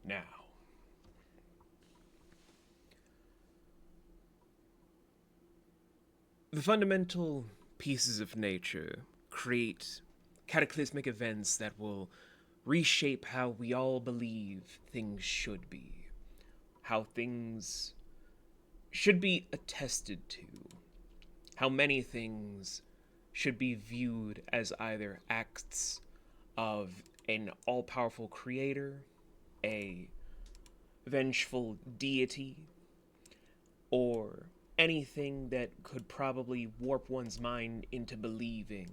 now. The fundamental pieces of nature create cataclysmic events that will reshape how we all believe things should be, how things should be attested to, how many things should be viewed as either acts of an all-powerful creator, a vengeful deity, or anything that could probably warp one's mind into believing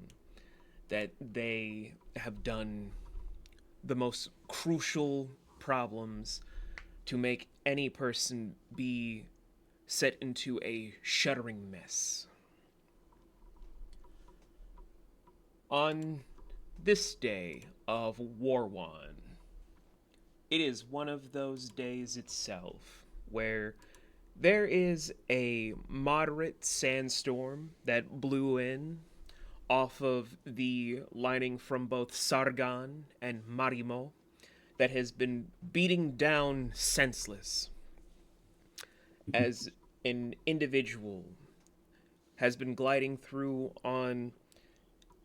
that they have done the most crucial problems to make any person be set into a shuddering mess. On this day of Warwan, it is one of those days itself where there is a moderate sandstorm that blew in off of the lining from both Sargon and Marimo that has been beating down senseless as an individual has been gliding through on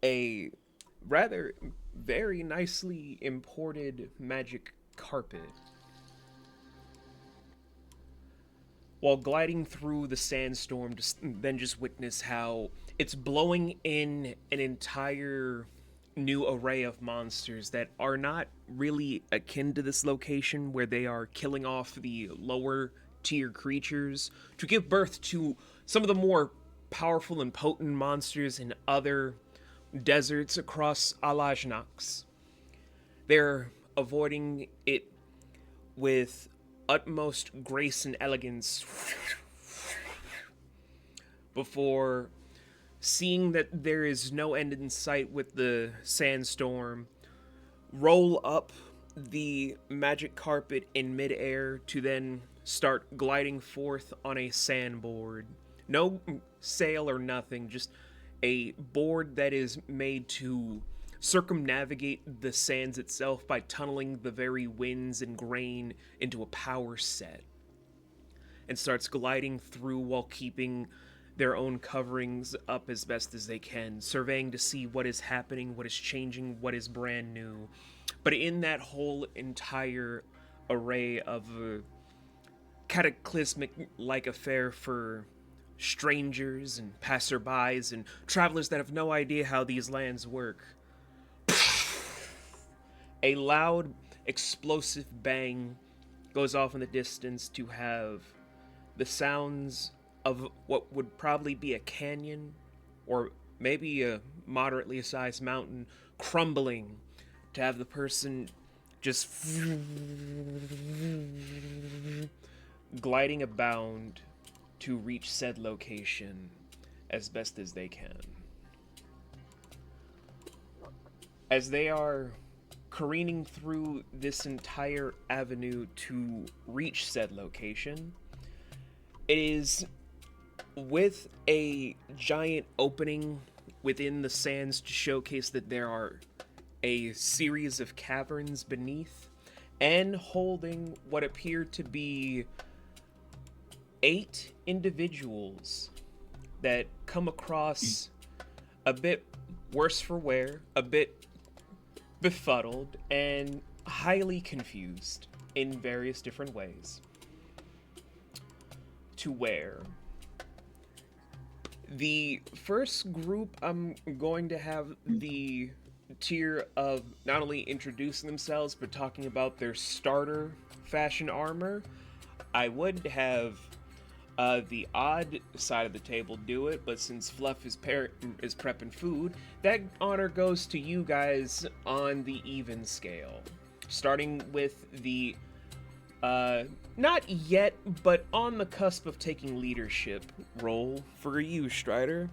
a rather very nicely imported magic carpet. While gliding through the sandstorm, just witness how it's blowing in an entire new array of monsters that are not really akin to this location, where they are killing off the lower tier creatures to give birth to some of the more powerful and potent monsters in other deserts across Alaj-Nox. They're avoiding it with utmost grace and elegance before seeing that there is no end in sight with the sandstorm, roll up the magic carpet in midair to then start gliding forth on a sandboard. No sail or nothing, just a board that is made to circumnavigate the sands itself by tunneling the very winds and grain into a power set, and starts gliding through while keeping their own coverings up as best as they can, surveying to see what is happening, what is changing, what is brand new. But in that whole entire array of cataclysmic-like affair for strangers and passerbys and travelers that have no idea how these lands work, a loud, explosive bang goes off in the distance to have the sounds of what would probably be a canyon or maybe a moderately sized mountain crumbling, to have the person just gliding abound to reach said location as best as they can. As they are careening through this entire avenue to reach said location, it is with a giant opening within the sands to showcase that there are a series of caverns beneath, and holding what appear to be 8 individuals that come across a bit worse for wear, a bit befuddled, and highly confused in various different ways. To where the first group, I'm going to have the tier of not only introducing themselves, but talking about their starter fashion armor. I would have the odd side of the table do it, but since Fluff is prepping food, that honor goes to you guys on the even scale. Starting with the not yet, but on the cusp of taking leadership role for you, Strider.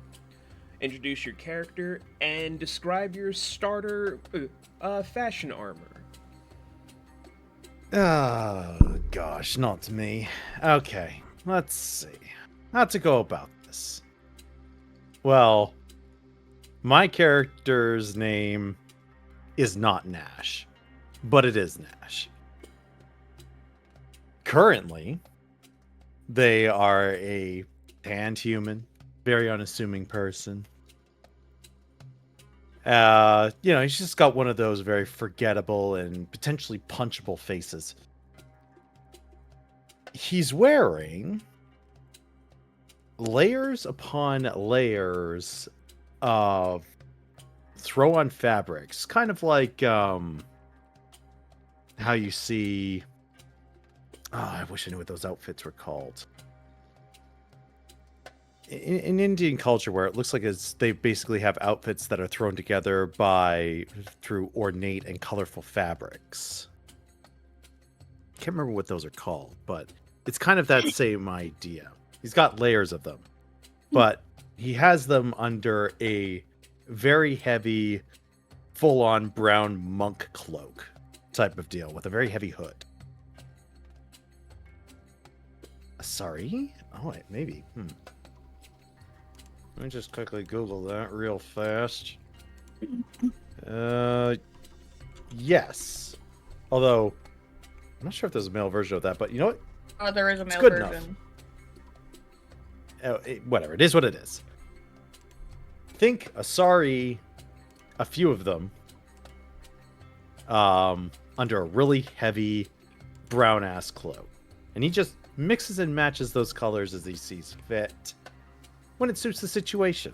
Introduce your character and describe your starter fashion armor. Oh, gosh, not me. Okay, let's see. How to go about this? Well, my character's name is not Nash, but it is Nash. Currently, they are a tanned human, very unassuming person. He's just got one of those very forgettable and potentially punchable faces. He's wearing layers upon layers of throw-on fabrics, kind of like how you see. Oh, I wish I knew what those outfits were called. In Indian culture, where it looks like they basically have outfits that are thrown together through ornate and colorful fabrics. I can't remember what those are called, but it's kind of that same idea. He's got layers of them, but he has them under a very heavy, full-on brown monk cloak type of deal with a very heavy hood. Sorry? Oh, wait, maybe. Let me just quickly Google that real fast. Yes. Although, I'm not sure if there's a male version of that, but you know what? Oh, there is a It's male good version. Whatever, it is what it is. Think Asari, a few of them, under a really heavy brown-ass cloak. And he just mixes and matches those colors as he sees fit, when it suits the situation.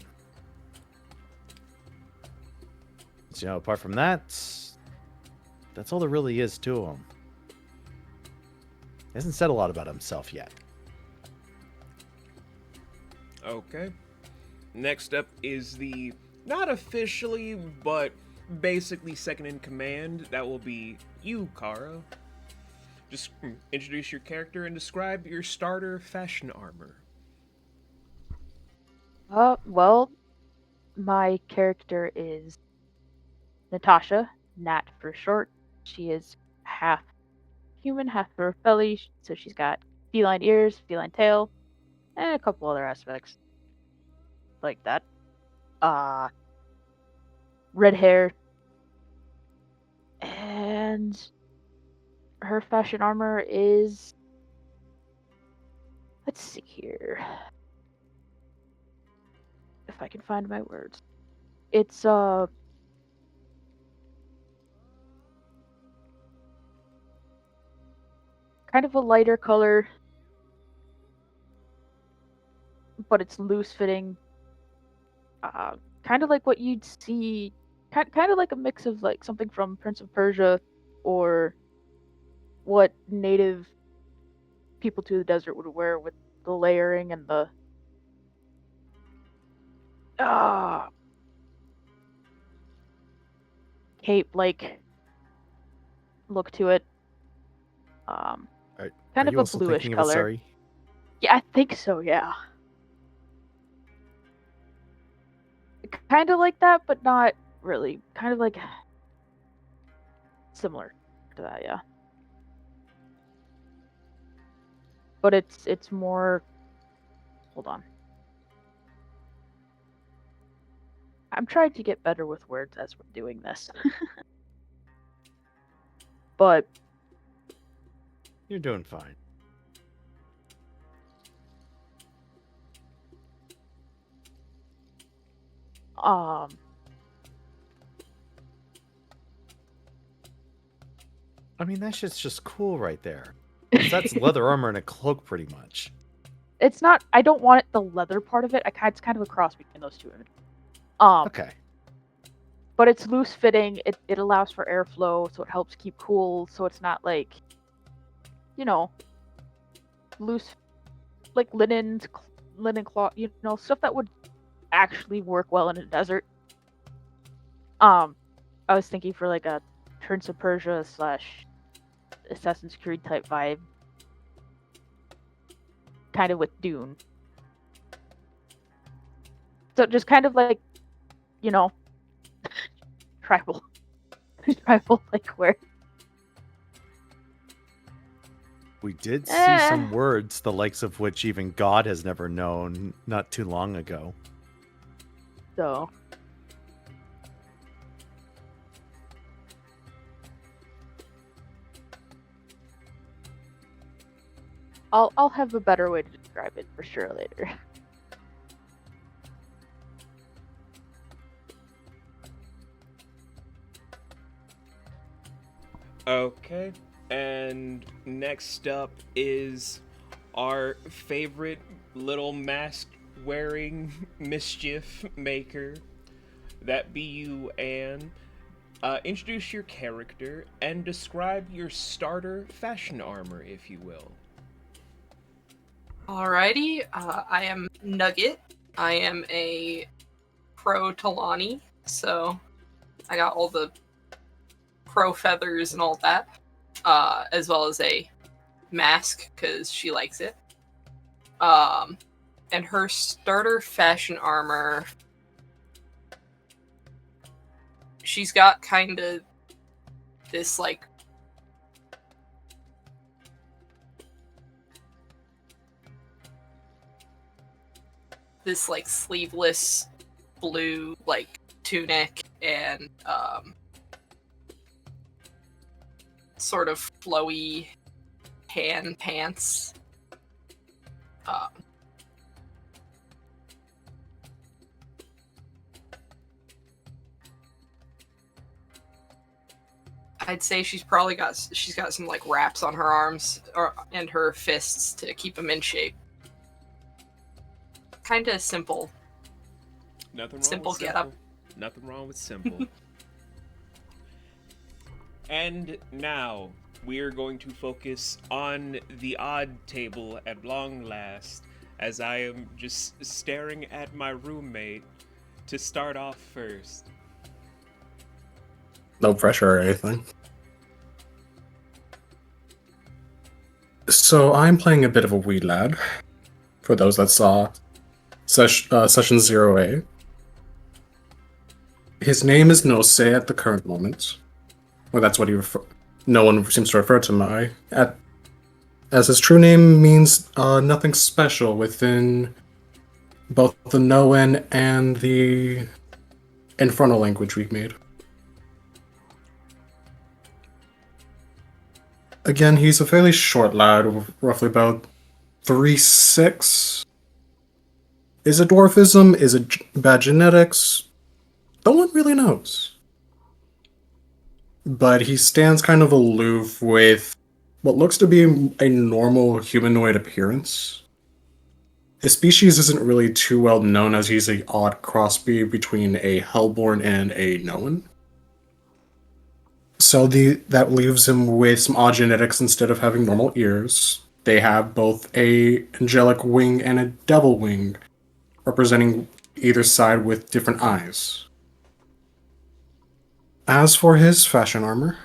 So, apart from that, that's all there really is to him. He hasn't said a lot about himself yet. Okay. Next up is the, not officially, but basically second in command. That will be you, Kara. Just introduce your character and describe your starter fashion armor. Well, my character is Natasha, Nat for short. She is half human, half furry, so she's got feline ears, feline tail, and a couple other aspects like that. Red hair, and her fashion armor is, let's see here, if I can find my words. It's kind of a lighter color, but it's loose fitting. Kind of like what you'd see, kind of like a mix of like something from Prince of Persia, or what native people to the desert would wear, with the layering and the cape-like look to it. Kind Are of you a also bluish thinking color. of Asari? Yeah, I think so. Yeah. Kind of like that, but not really. Kind of like similar to that, yeah. But it's more. Hold on. I'm trying to get better with words as we're doing this. But You're doing fine. I mean, that shit's just cool right there. 'Cause that's leather armor and a cloak, pretty much. it's not. I don't want it the leather part of it. It's kind of a cross between those two. Okay. But it's loose fitting. It allows for airflow, so it helps keep cool. So it's not like, loose, like linen cloth. Stuff that would actually work well in a desert. I was thinking for like a Prince of Persia / Assassin's Creed type vibe, kind of with Dune. So just kind of like, tribal like wear. We did see some words, the likes of which even God has never known, not too long ago. So. I'll have a better way to describe it for sure later. Okay, and next up is our favorite little mask-wearing mischief maker. That be you, Anne. Introduce your character and describe your starter fashion armor, if you will. Alrighty, I am Nugget. I am a pro Talani, so I got all the pro feathers and all that, as well as a mask, because she likes it. And her starter fashion armor, she's got kind of this, like, sleeveless blue, like, tunic and, sort of flowy tan pants. I'd say she's got some like wraps on her arms and her fists to keep them in shape. Kind of simple. Nothing wrong Simple with get simple. up. Nothing wrong with simple. And now we are going to focus on the odd table at long last, as I am just staring at my roommate to start off first. No pressure or anything. So I'm playing a bit of a wee lad. For those that saw Session 0A. His name is Nose at the current moment. Well, that's what no one seems to refer to him as his true name means nothing special within both the Noen and the Infernal language we've made. Again, he's a fairly short lad, roughly about 3'6". Is it dwarfism? Is it bad genetics? No one really knows. But he stands kind of aloof with what looks to be a normal humanoid appearance. His species isn't really too well known, as he's an odd crossbreed between a Hellborn and a Noen. So that leaves him with some odd genetics. Instead of having normal ears, they have both a angelic wing and a devil wing, representing either side with different eyes. As for his fashion armor,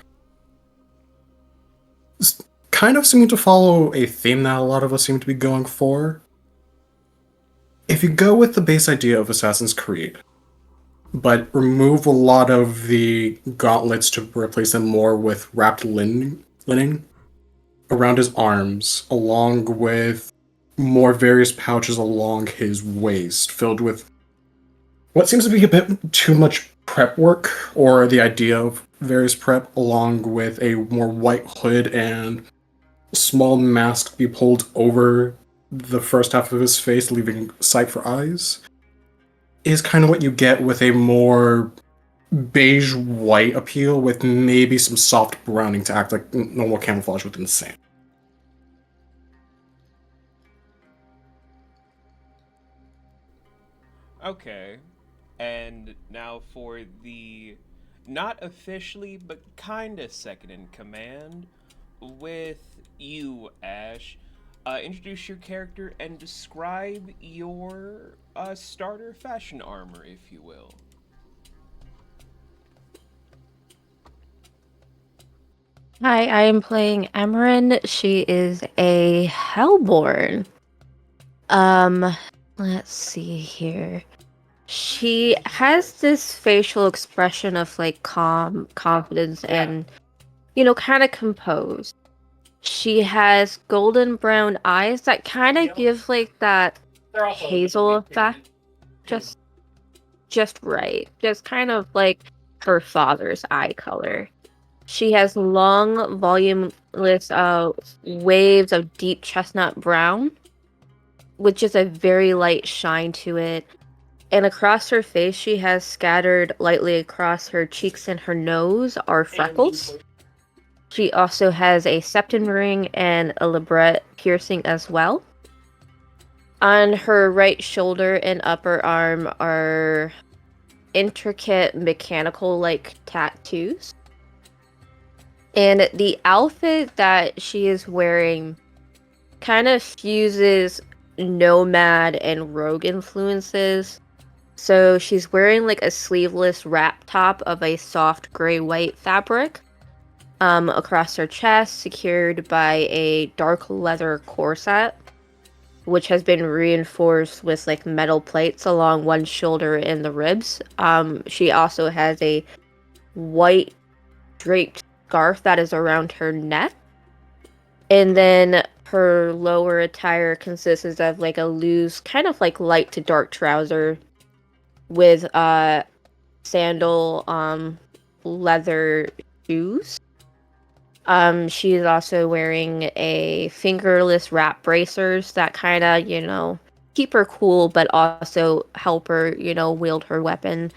it's kind of seeming to follow a theme that a lot of us seem to be going for. If you go with the base idea of Assassin's Creed, but remove a lot of the gauntlets to replace them more with wrapped linen around his arms, along with more various pouches along his waist, filled with what seems to be a bit too much prep work, or the idea of various prep, along with a more white hood and small mask to be pulled over the first half of his face, leaving sight for eyes, is kind of what you get with a more beige white appeal, with maybe some soft browning to act like normal camouflage within the same. Okay, and now for the not officially but kinda second in command with you, Ash. Introduce your character and describe your starter fashion armor, if you will. Hi, I am playing Emrin. She is a Hellborn. Let's see here. She has this facial expression of like calm, confidence, and kind of composed. She has golden brown eyes that kind of give like that hazel effect. Just right. Just kind of like her father's eye color. She has long, voluminous waves of deep chestnut brown, with just a very light shine to it. And across her face, she has scattered lightly across her cheeks and her nose are freckles. She also has a septum ring and a labret piercing as well. On her right shoulder and upper arm are intricate mechanical-like tattoos. And the outfit that she is wearing kind of fuses nomad and rogue influences. So she's wearing like a sleeveless wrap top of a soft gray-white fabric across her chest, secured by a dark leather corset, which has been reinforced with like metal plates along one shoulder and the ribs. She also has a white draped scarf that is around her neck. And then her lower attire consists of like a loose, kind of like light to dark trouser with sandal leather shoes. She is also wearing a fingerless wrap bracers that kind of, keep her cool, but also help her, wield her weapon.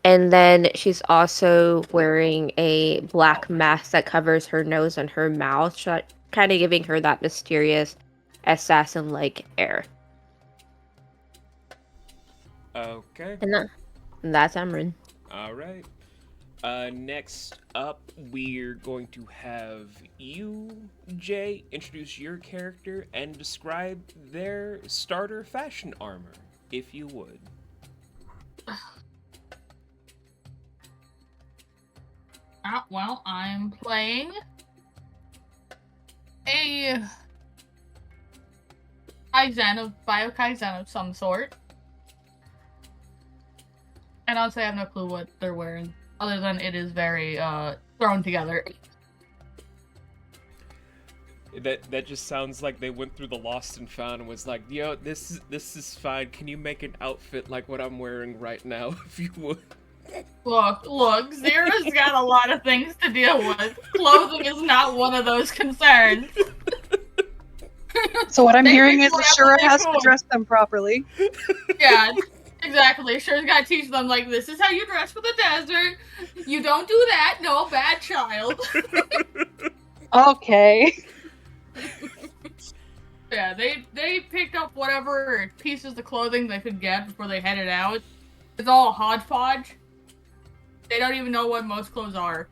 And then she's also wearing a black mask that covers her nose and her mouth, kind of giving her that mysterious assassin-like air. Okay. And that's Emrin. All right. Next up, we're going to have you, Jay, introduce your character and describe their starter fashion armor, if you would. Well, I'm playing a Bio-Kaizen of some sort. And honestly, I have no clue what they're wearing, other than it is very thrown together. That just sounds like they went through the Lost and Found and was like, yo, this is fine. Can you make an outfit like what I'm wearing right now, if you would? Look, Zira's got a lot of things to deal with. Clothing is not one of those concerns. So what I'm hearing is Ashura has to dress them properly. Yeah, exactly. Ashura's got to teach them, like, this is how you dress for the desert. You don't do that. No, bad child. Okay. Yeah, they picked up whatever pieces of clothing they could get before they headed out. It's all hodgepodge. They don't even know what most clothes are.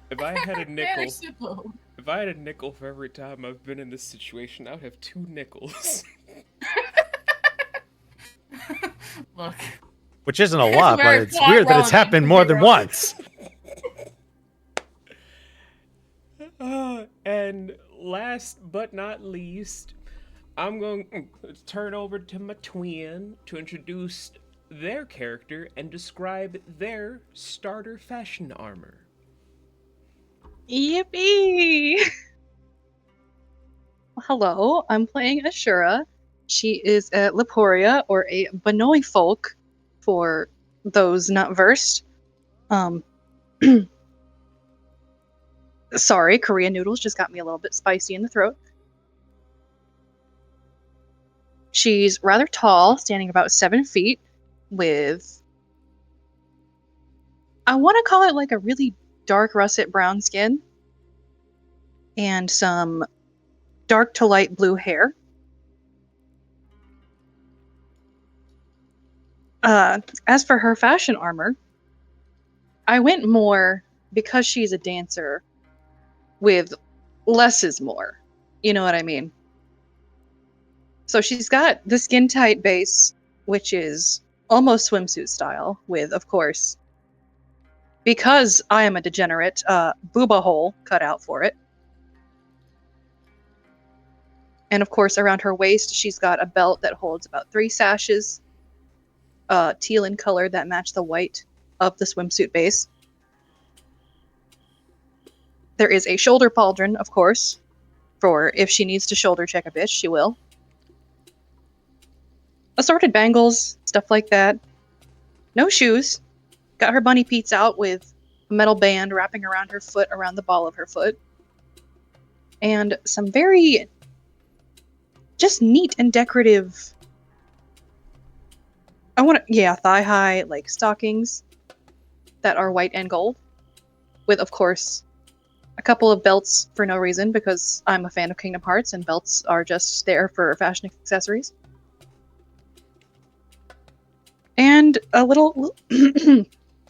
If I had a nickel, Very simple. if I had a nickel for every time I've been in this situation, I would have 2 nickels. Look. Which isn't a lot, but very it's weird that it's relevant happened to more than Zira. once. And last but not least, I'm going to turn over to my twin to introduce their character and describe their starter fashion armor. Yippee! Hello, I'm playing Ashura. She is a Leporia, or a Banoi folk, for those not versed. Sorry, Korean noodles just got me a little bit spicy in the throat. She's rather tall, standing about 7 feet, with, I want to call it like a really dark russet brown skin, and some dark to light blue hair. As for her fashion armor, I went more, because she's a dancer, with less is more. You know what I mean? So she's got the skin tight base, which is almost swimsuit style, with, of course, because I am a degenerate, booba hole cut out for it. And of course, around her waist, she's got a belt that holds about 3 sashes, teal in color that match the white of the swimsuit base. There is a shoulder pauldron, of course, for if she needs to shoulder check a bitch, she will. Assorted bangles, stuff like that. No shoes, got her bunny peats out with a metal band wrapping around her foot, around the ball of her foot. And some very just neat and decorative, thigh-high, like, stockings that are white and gold. With, of course, a couple of belts for no reason, because I'm a fan of Kingdom Hearts, and belts are just there for fashion accessories. And a little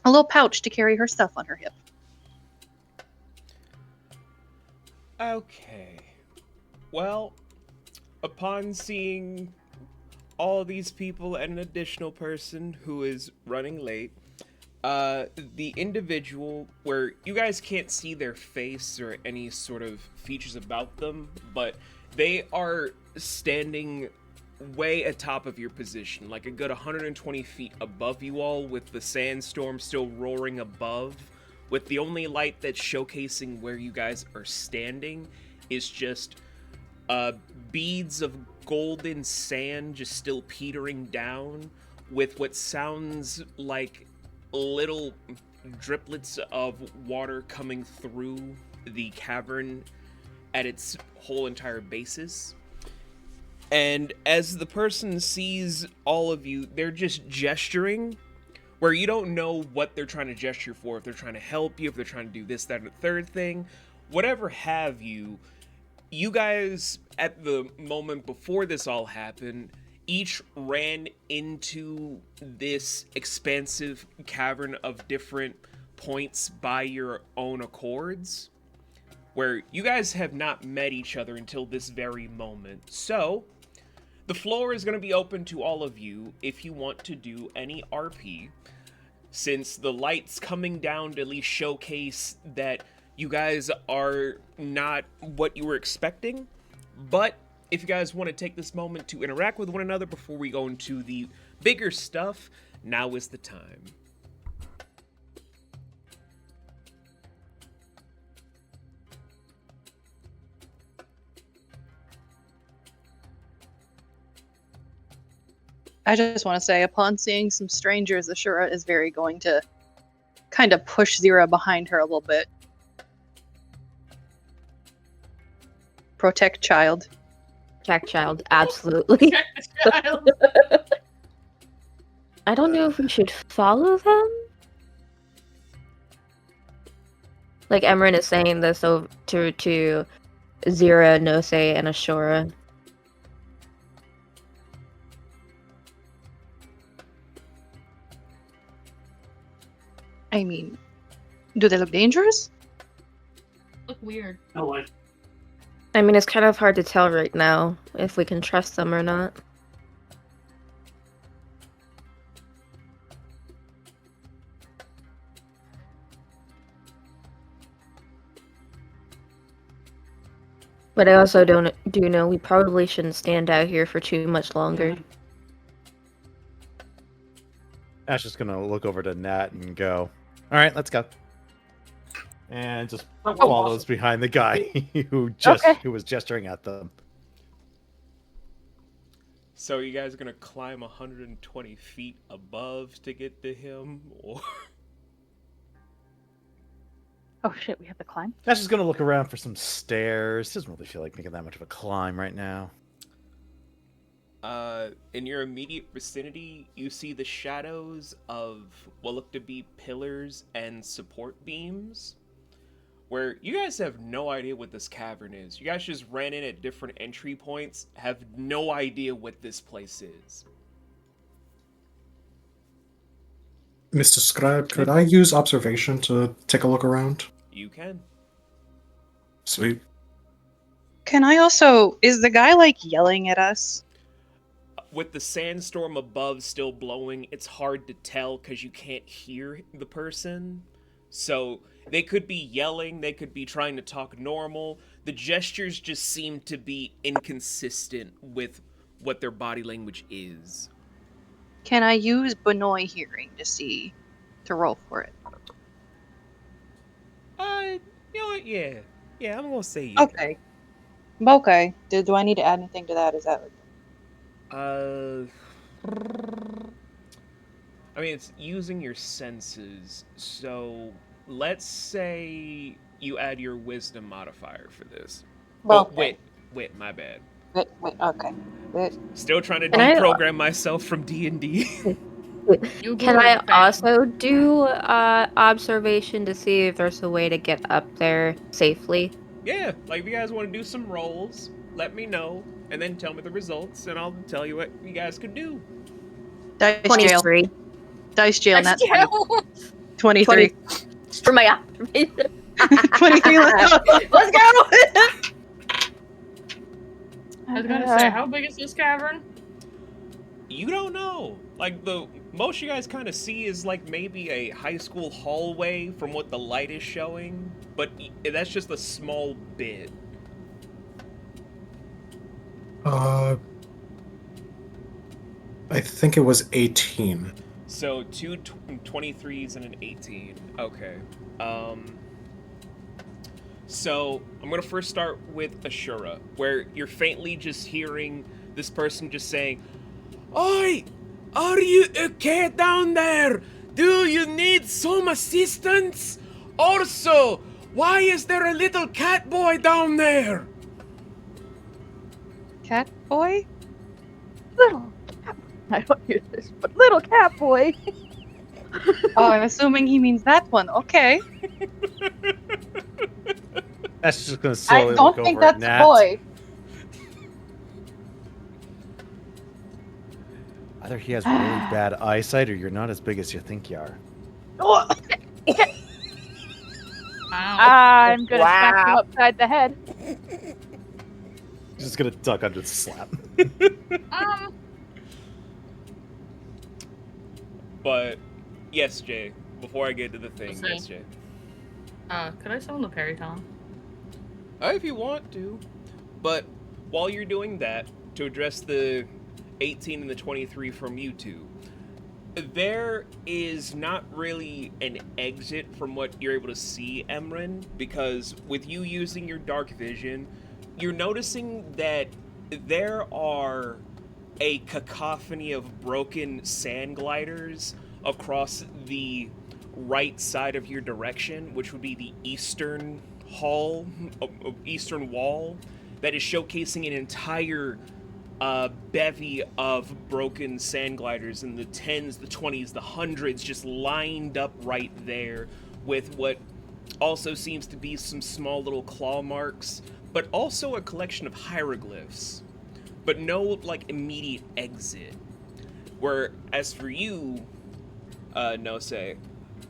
a little pouch to carry her stuff on her hip. Okay. Well, upon seeing all these people and an additional person who is running late, the individual, where you guys can't see their face or any sort of features about them, but they are standing way atop of your position, like a good 120 feet above you all, with the sandstorm still roaring above, with the only light that's showcasing where you guys are standing is just beads of golden sand just still petering down, with what sounds like little driplets of water coming through the cavern at its whole entire basis. And as the person sees all of you, they're just gesturing, where you don't know what they're trying to gesture for, if they're trying to help you, if they're trying to do this, that, and the third thing, whatever have you. You guys, at the moment before this all happened, each ran into this expansive cavern of different points by your own accords, where you guys have not met each other until this very moment. So, the floor is going to be open to all of you if you want to do any RP, since the light's coming down to at least showcase that you guys are not what you were expecting. But if you guys want to take this moment to interact with one another before we go into the bigger stuff, now is the time. I just want to say, upon seeing some strangers, Ashura is very going to kind of push Zira behind her a little bit. Protect child. Protect child, absolutely. Check the child. I don't know if we should follow them. Like Emrin is saying this over to Zira, Nose, and Ashura. I mean, do they look dangerous? Look weird. I mean, it's kind of hard to tell right now if we can trust them or not. But I also do know we probably shouldn't stand out here for too much longer. Ash is gonna look over to Nat and go, "All right, let's go," and just follows behind the guy who was gesturing at them. So you guys are gonna climb 120 feet above to get to him, or? Oh shit, we have to climb? Ash is gonna look around for some stairs. Doesn't really feel like making that much of a climb right now. In your immediate vicinity, you see the shadows of what look to be pillars and support beams, where you guys have no idea what this cavern is. You guys just ran in at different entry points, have no idea what this place is. Mr. Scribe, could I use observation to take a look around? You can. Sweet. Can I also... Is the guy, like, yelling at us? With the sandstorm above still blowing, it's hard to tell because you can't hear the person. So they could be yelling, they could be trying to talk normal. The gestures just seem to be inconsistent with what their body language is. Can I use Benoi hearing to roll for it? You know what? Yeah, I'm gonna say yeah. Okay. Okay. Do I need to add anything to that? Is that... I I mean, it's using your senses. So let's say you add your wisdom modifier for this. Well, Oh, wait, my bad. Wait, okay. Wait. Still trying to Can I- deprogram myself from D&D. You Can go I with the fan. also do observation to see if there's a way to get up there safely? Yeah, like if you guys want to do some rolls, let me know, and then tell me the results, and I'll tell you what you guys could do. Dice jail. 23. Dice jail, not 20. Jail. 23. For my observation. 23, let's go! Let's go! I was gonna say, how big is this cavern? You don't know. Like, the most you guys kind of see is like maybe a high school hallway from what the light is showing, but that's just a small bit. I think it was 18. So 2 23s and an 18. Okay. So I'm gonna first start with Ashura, where you're faintly just hearing this person just saying, "Oi! Are you okay down there? Do you need some assistance? Also, why is there a little cat boy down there?" Cat boy? Little cat. I don't hear this, but little cat boy. Oh, I'm assuming he means that one. Okay. That's just gonna I slowly don't look think over at that's a Nat. boy. Either he has really bad eyesight, or you're not as big as you think you are. Wow. I'm gonna smack him upside the head. He's just gonna duck under the slap. But yes, Jay. Before I get to the thing, Okay. yes, Jay. Could I summon the Periton? If you want to. But while you're doing that, to address the 18 and the 23 from you two, there is not really an exit from what you're able to see, Emrin, because with you using your dark vision, you're noticing that there are a cacophony of broken sand gliders across the right side of your direction, which would be the eastern eastern wall, that is showcasing an entire bevy of broken sand gliders in the 10s, the 20s, the 100s, just lined up right there with what also seems to be some small little claw marks, but also a collection of hieroglyphs, but no like immediate exit. Where as for you, Nose,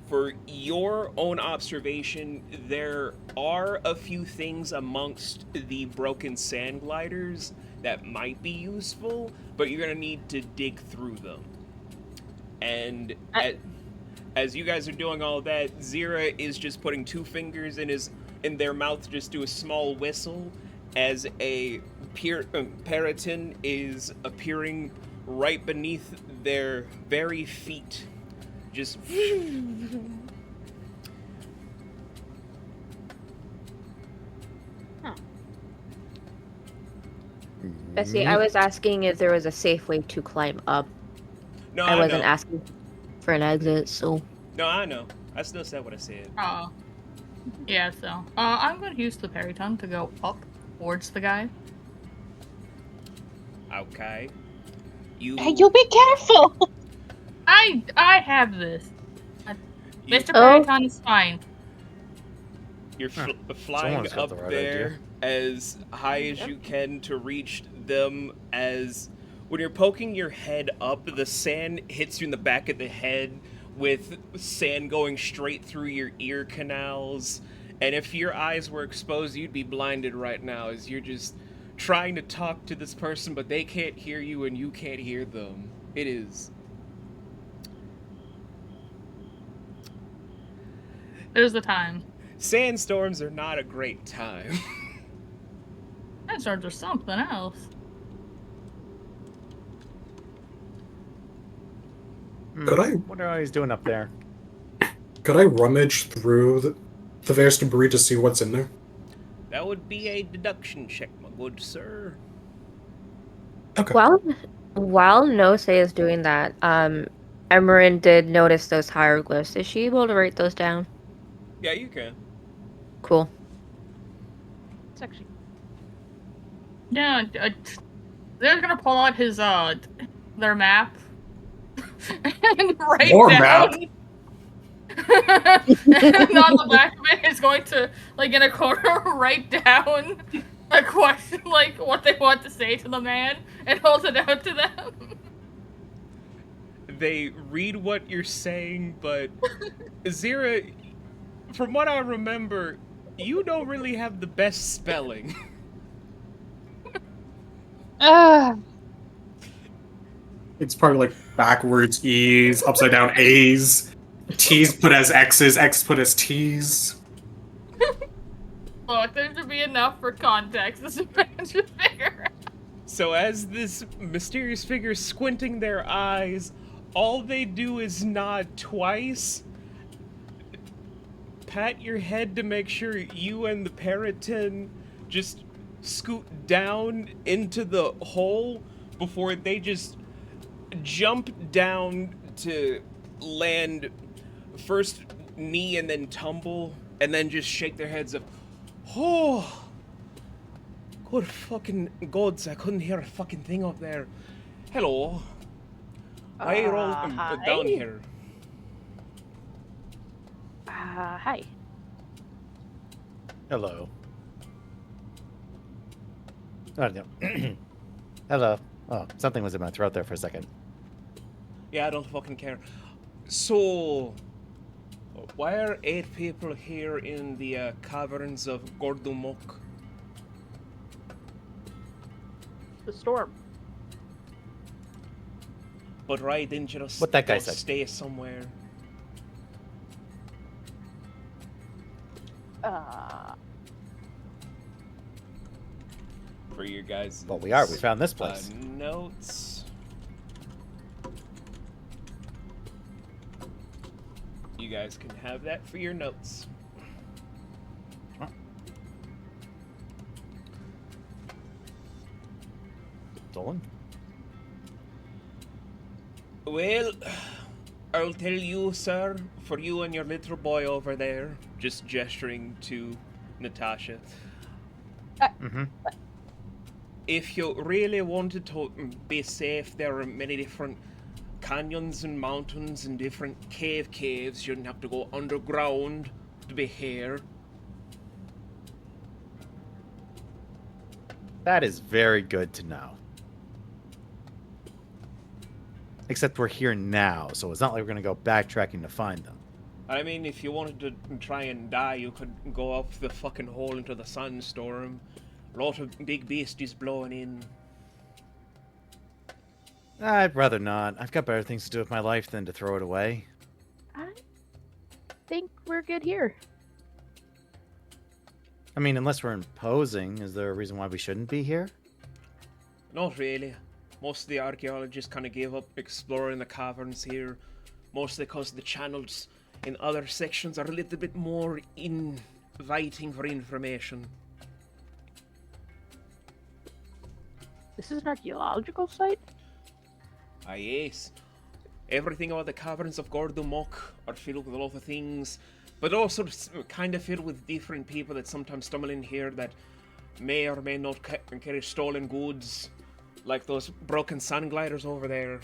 for your own observation, there are a few things amongst the broken sand gliders that might be useful, but you're gonna need to dig through them. And as you guys are doing all that, Zira is just putting two fingers in their mouth to just do a small whistle as a Periton is appearing right beneath their very feet. Just Bessie, I was asking if there was a safe way to climb up. no, I wasn't know. asking for an exit, so. No, I know. I still said what I said. Yeah, so. I'm gonna use the Periton to go up towards the guy. Okay. Hey, you be careful! I have this. Mr. Oh. Periton is fine. You're flying Someone's got up the right there idea. as high as you can to reach them. As when you're poking your head up, the sand hits you in the back of the head, with sand going straight through your ear canals. And if your eyes were exposed, you'd be blinded right now as you're just trying to talk to this person, but they can't hear you and you can't hear them. It is. There's the time. Sandstorms are not a great time. Sandstorms are something else. Could I Wonder how he's doing up there. could I rummage through the various debris to see what's in there? That would be a deduction check, my good sir. Okay. While Nose is doing that, Emrin did notice those hieroglyphs. Is she able to write those down? Yeah, you can. Cool. It's actually Yeah, they're gonna pull out his their map and write More down. map? And on the back of it is going to, like, in a corner, write down a question, like what they want to say to the man, and holds it out to them. They read what you're saying, but Zira, from what I remember, you don't really have the best spelling. It's probably like backwards E's, upside down A's, T's put as X's, X put as T's. Look, there should be enough for context. This man should figure out. So as this mysterious figure squinting their eyes, all they do is nod twice, pat your head to make sure you and the Periton just scoot down into the hole before they just jump down to land first knee and then tumble and then just shake their heads up. Oh, good fucking gods, I couldn't hear a fucking thing up there. Hello. Why are you all down here? Hi. Hello. Oh, no. Hello. Oh, something was in my throat there for a second. Yeah, I don't fucking care. So, why are 8 people here in the caverns of Gordumok? The storm. But right, didn't you just What that guy go said. stay somewhere? For your guys. Well, we are. We found this place. Notes. You guys can have that for your notes. Dolan? Well, I'll tell you, sir, for you and your little boy over there, just gesturing to Natasha. Mm-hmm. If you really wanted to be safe, there are many different canyons and mountains and different caves. You didn't have to go underground to be here. That is very good to know. Except we're here now, so it's not like we're going to go backtracking to find them. I mean, if you wanted to try and die, you could go up the fucking hole into the sunstorm. A lot of big beasties blowing in. I'd rather not. I've got better things to do with my life than to throw it away. I think we're good here. I mean, unless we're imposing, is there a reason why we shouldn't be here? Not really. Most of the archaeologists kind of gave up exploring the caverns here, mostly because the channels in other sections are a little bit more inviting for information. This is an archaeological site? Ah, yes. Everything about the caverns of Gordumok are filled with a lot of things, but also kind of filled with different people that sometimes stumble in here that may or may not carry stolen goods, like those broken sun gliders over there.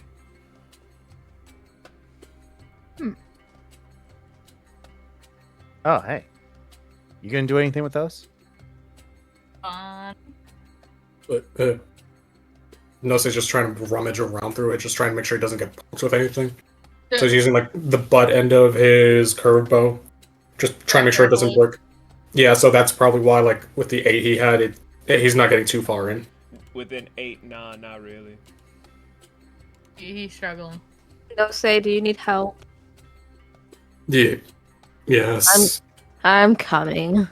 Oh, hey. You gonna do anything with those? Nosa's just trying to rummage around through it, just trying to make sure he doesn't get poked with anything. So he's using like the butt end of his curved bow, just trying to make sure it doesn't work. Yeah, so that's probably why, like with the 8 he had, he's not getting too far in. With an 8, nah, not really. He's struggling. No, say, do you need help? Yeah. Yes. I'm coming.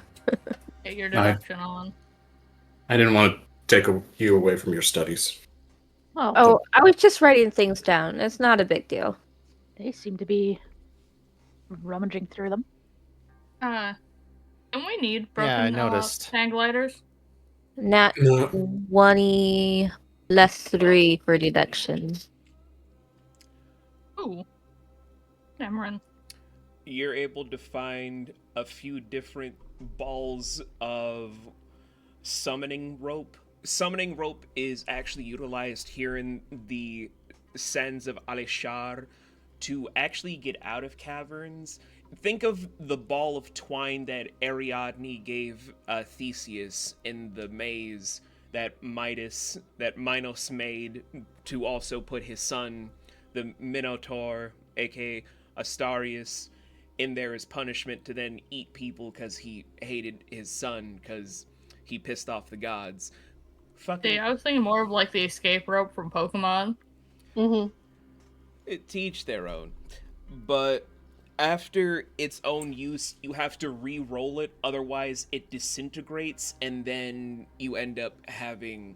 Get your deduction on. I didn't want to take you away from your studies. Oh, I was just writing things down. It's not a big deal. They seem to be rummaging through them. And we need broken Yeah, I noticed. hang gliders. Nat 20 less 3 for deduction. Ooh. Emrin. You're able to find a few different balls of summoning rope. Summoning rope is actually utilized here in the sands of Alaj-Nox to actually get out of caverns. Think of the ball of twine that Ariadne gave Theseus in the maze that Minos made to also put his son, the Minotaur, aka Astarius, in there as punishment to then eat people because he hated his son because he pissed off the gods. See, I was thinking more of like the escape rope from Pokemon. Mm-hmm. To each their own. But after its own use, you have to re-roll it, otherwise it disintegrates, and then you end up having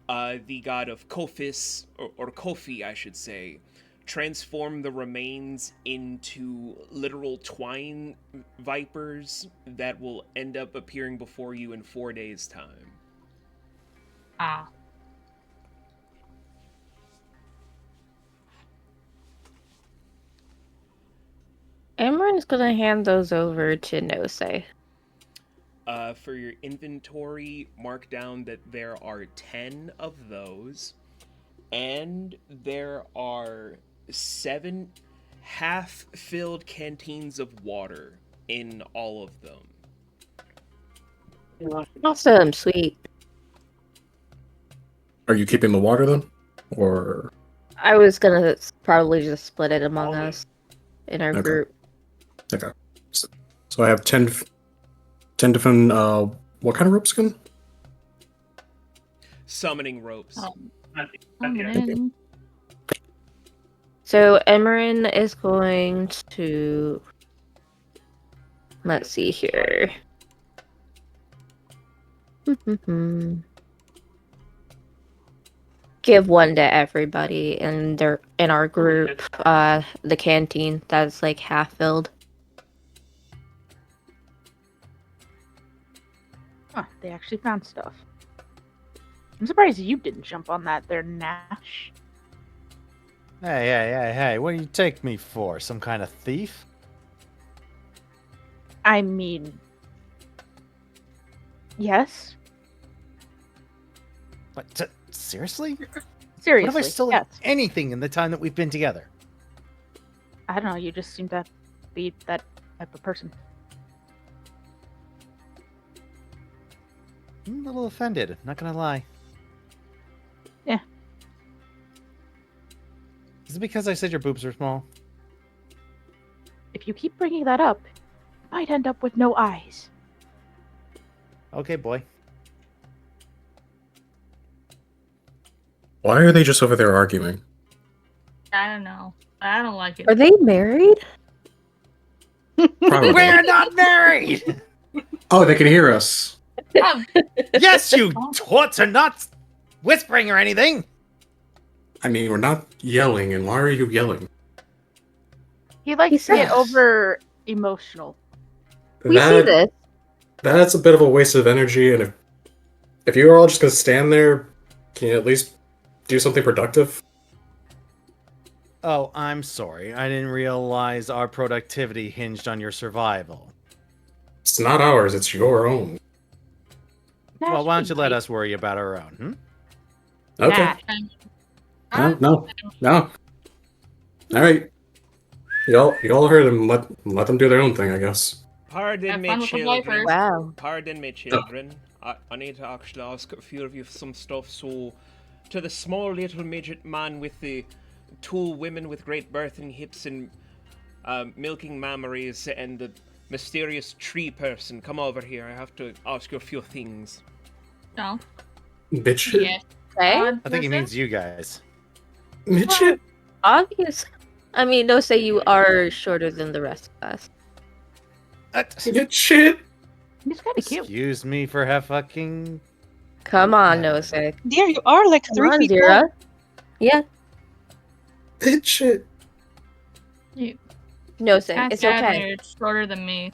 the god of Kophis, or Kofi, I should say, transform the remains into literal twine vipers that will end up appearing before you in 4 days' time. Ah. Emrin's gonna hand those over to Nose. For your inventory, mark down that there are 10 of those, and there are 7 half-filled canteens of water in all of them. Awesome, sweet. Are you keeping the water then? Or I was gonna probably just split it among us in our Okay. group. okay. So I have 10 different what kind of ropes again? Summoning ropes. Emrin. So Emrin is going to, let's see here. Give one to everybody in our group. The canteen that's like half filled. Huh, they actually found stuff. I'm surprised you didn't jump on that there, Nash. Hey, what do you take me for? Some kind of thief? I mean, yes. What, seriously? Seriously, What have I stolen yes. anything in the time that we've been together? I don't know, you just seem to be that type of person. I'm a little offended, not gonna lie. Yeah. Is it because I said your boobs are small? If you keep bringing that up, you might end up with no eyes. Okay, boy. Why are they just over there arguing? I don't know. I don't like it. Are they married? Probably. We're not married! Oh, they can hear us. Oh, Yes, you twats are not whispering or anything! I mean, we're not yelling, and why are you yelling? He likes to get Yes. over emotional. We see this. That's a bit of a waste of energy, and if you're all just gonna stand there, can you at least do something productive? Oh, I'm sorry. I didn't realize our productivity hinged on your survival. It's not ours, it's your own. Nash, Well, why don't be you let nice. us worry about our own, hmm? Okay. Nash. No. Alright. Y'all heard him. Let them do their own thing, I guess. Pardon Have me, fun with the children. vipers. Wow. Pardon me, children. I need to actually ask a few of you some stuff. So, to the small little midget man with the tall women with great birthing hips and milking mammaries, and the mysterious tree person, come over here. I have to ask you a few things. no. Bitch. Yes. Okay. I think he means you guys. Midget? Obvious. I mean, no, say you are shorter than the rest of us. Midget? He's kind of cute. Excuse me for fucking... Come on, no say. Dear, you are like Come 3 on, feet tall. Zira. Yeah, Midget. no say. That's It's bad when okay. you're shorter than me.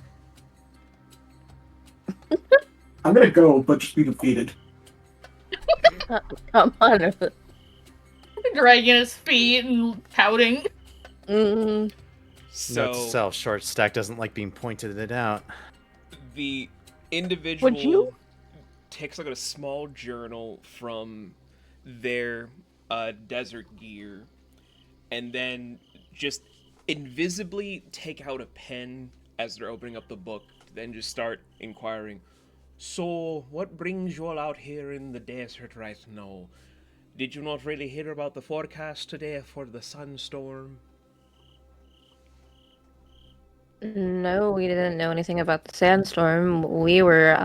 I'm gonna go, but just be defeated. Come on. Dragging his feet and pouting. Mm, So Note to self, short stack doesn't like being pointed it out. the individual Would you? takes like a small journal from their desert gear, and then just invisibly take out a pen as they're opening up the book, then just start inquiring. So, what brings you all out here in the desert right now? Did you not really hear about the forecast today for the sunstorm? No, we didn't know anything about the sandstorm. We were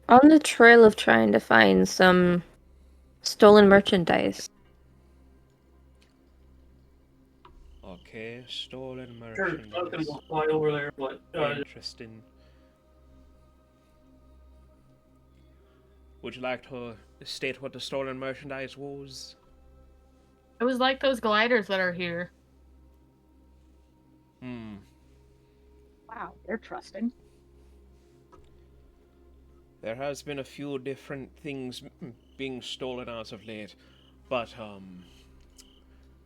on the trail of trying to find some stolen merchandise. Okay, stolen Sure, I was gonna merchandise. go fly over there, but Interesting. Would you like to state what the stolen merchandise was? It was like those gliders that are here. Wow, they're trusting. There has been a few different things being stolen as of late, but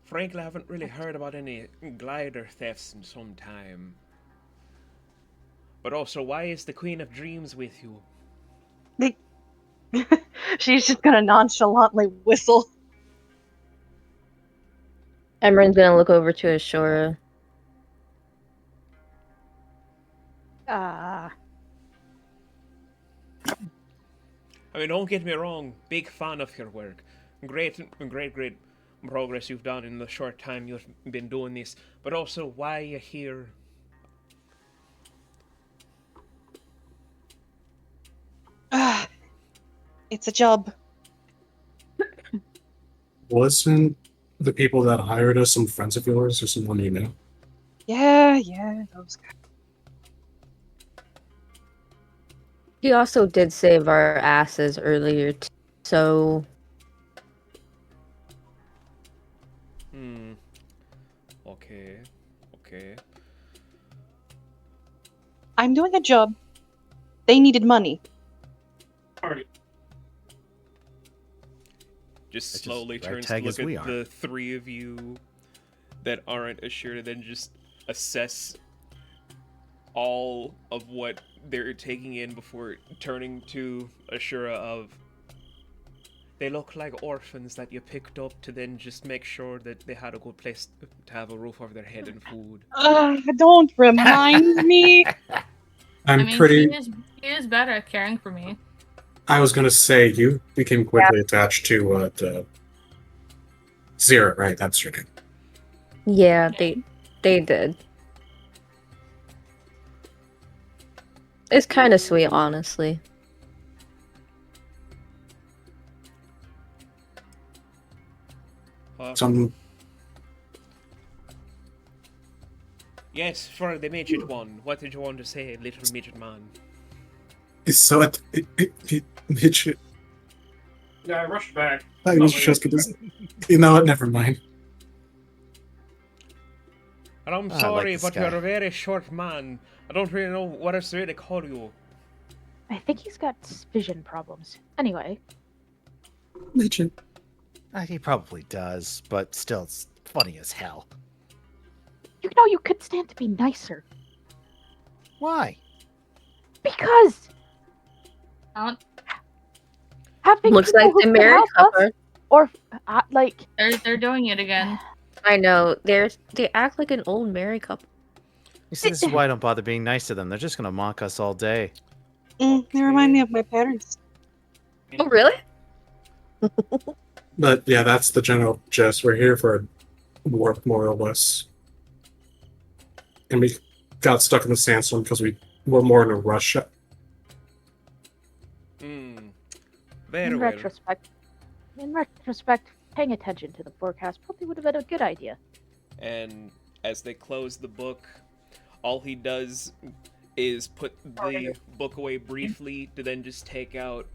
frankly, I haven't really heard about any glider thefts in some time. But also, why is the Queen of Dreams with you? She's just gonna nonchalantly whistle. Emrin's gonna look over to Ashura. Ah, I mean, don't get me wrong, big fan of your work. Great progress you've done in the short time you've been doing this. But also, why are you here? It's a job. Wasn't the people that hired us some friends of yours or someone you know? Yeah, those guys. He also did save our asses earlier, so... Okay. I'm doing a job. They needed money. already. Just It's slowly just turns to ragtag look as we at are. the three of you that aren't Ashura, then just assess all of what they're taking in before turning to Ashura of, they look like orphans that you picked up to then just make sure that they had a good place to have a roof over their head and food. Don't remind me. I'm I mean, pretty. he is better at caring for me. I was gonna say you became quickly attached to Zira, right? That's your name. Yeah, they did. It's kind of sweet, honestly. Some Yes, for the midget one. What did you want to say, little midget man? so Mitch. Yeah, I rushed back. I was just gonna. You know what? Never mind. And I'm I like sorry, this but guy. you're a very short man. I don't really know what else to really call you. I think he's got vision problems. Anyway, Mitch. He probably does, but still, it's funny as hell. you know you could stand to be nicer. Why? Because Don't- having Looks people like who the can Mary help us, cover. or like, They're doing it again. I know. They act like an old married couple. You see, this is why I don't bother being nice to them. They're just gonna mock us all day. They remind me of my parents. Oh, really? But yeah, that's the general gist. We're here for work, more or less. And we got stuck in the sandstorm because we were more in a rush. Very in well. retrospect, paying attention to the forecast probably would have been a good idea. And as they close the book, all he does is put the book away briefly to then just take out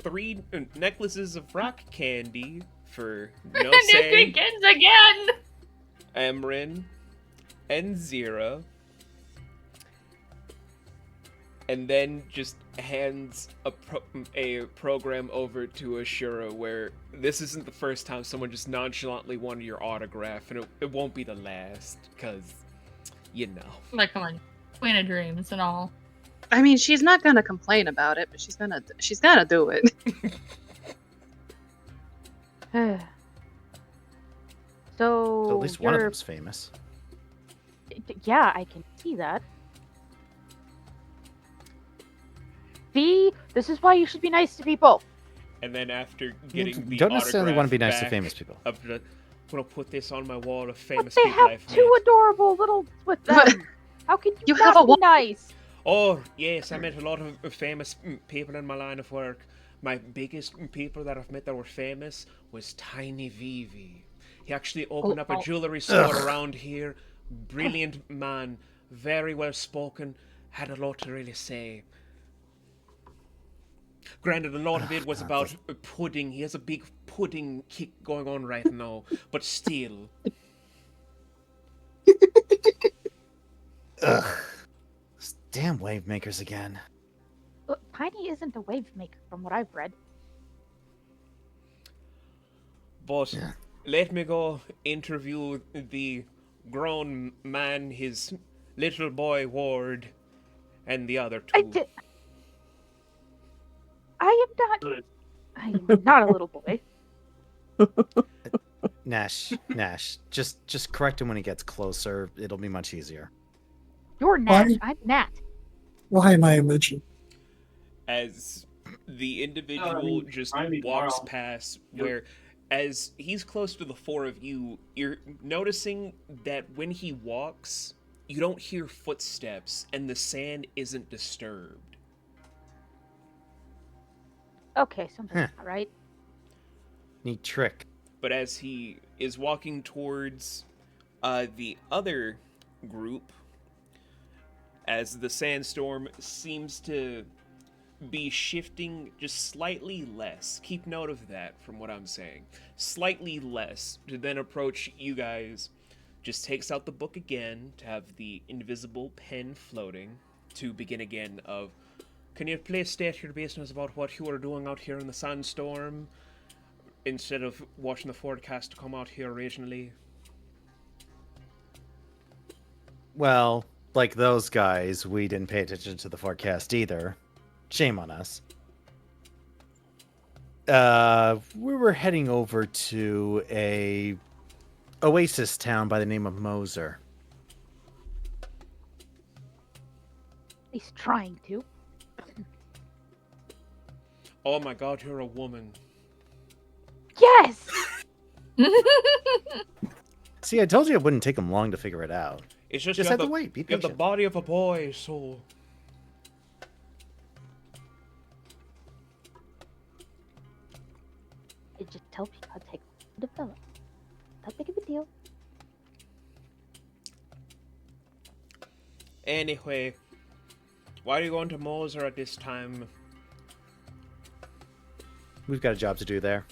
3 necklaces of rock candy for no It say, begins again! Emrin, and Zira. and then just hands a program over to Ashura, where this isn't the first time someone just nonchalantly wanted your autograph, and it won't be the last, because, you know. Like, come on, Queen of Dreams and all. I mean, she's not gonna complain about it, but she's gonna do it. So at least one of you're- them's famous. Yeah, I can see that. See, this is why you should be nice to people. And then after You getting the don't necessarily want to be nice to back, famous people. I'm gonna put this on my wall of But famous they people have I've two met. adorable little with them. How can you, You not have a be wall- nice? Oh, yes, I met a lot of famous people in my line of work. My biggest people that I've met that were famous was Tiny Vivi. He actually opened up a jewelry store around here. Brilliant man, very well spoken, had a lot to really say. Granted, a lot of it was about pudding. He has a big pudding kick going on right now, but still. Ugh. Those damn Wavemakers again. Look, Tiny isn't a Wavemaker from what I've read. But let me go interview the grown man, his little boy Ward, and the other two. I am not a little boy. Nash, just correct him when he gets closer. It'll be much easier. You're Nash. Why? I'm Nat. Why am I a midget? As the individual mean, just I mean, walks wow. past, Yep. where as he's close to the four of you, you're noticing that when he walks, you don't hear footsteps, and the sand isn't disturbed. Okay, something's not right. Neat trick. But as he is walking towards the other group, as the sandstorm seems to be shifting just slightly less. Keep note of that from what I'm saying. Slightly less to then approach you guys. Just takes out the book again to have the invisible pen floating to begin again of, can you please state your business about what you are doing out here in the sandstorm instead of watching the forecast to come out here originally? Well, like those guys, we didn't pay attention to the forecast either. Shame on us. We were heading over to a oasis town by the name of Moser. He's trying to. Oh my god, you're a woman. Yes! See, I told you it wouldn't take them long to figure it out. It's just Just you have have to the, wait. Be you have the patient. body of a boy, so... It just tells you how to take to develop. Not big of a deal. Anyway, why are you going to Moser at this time? We've got a job to do there.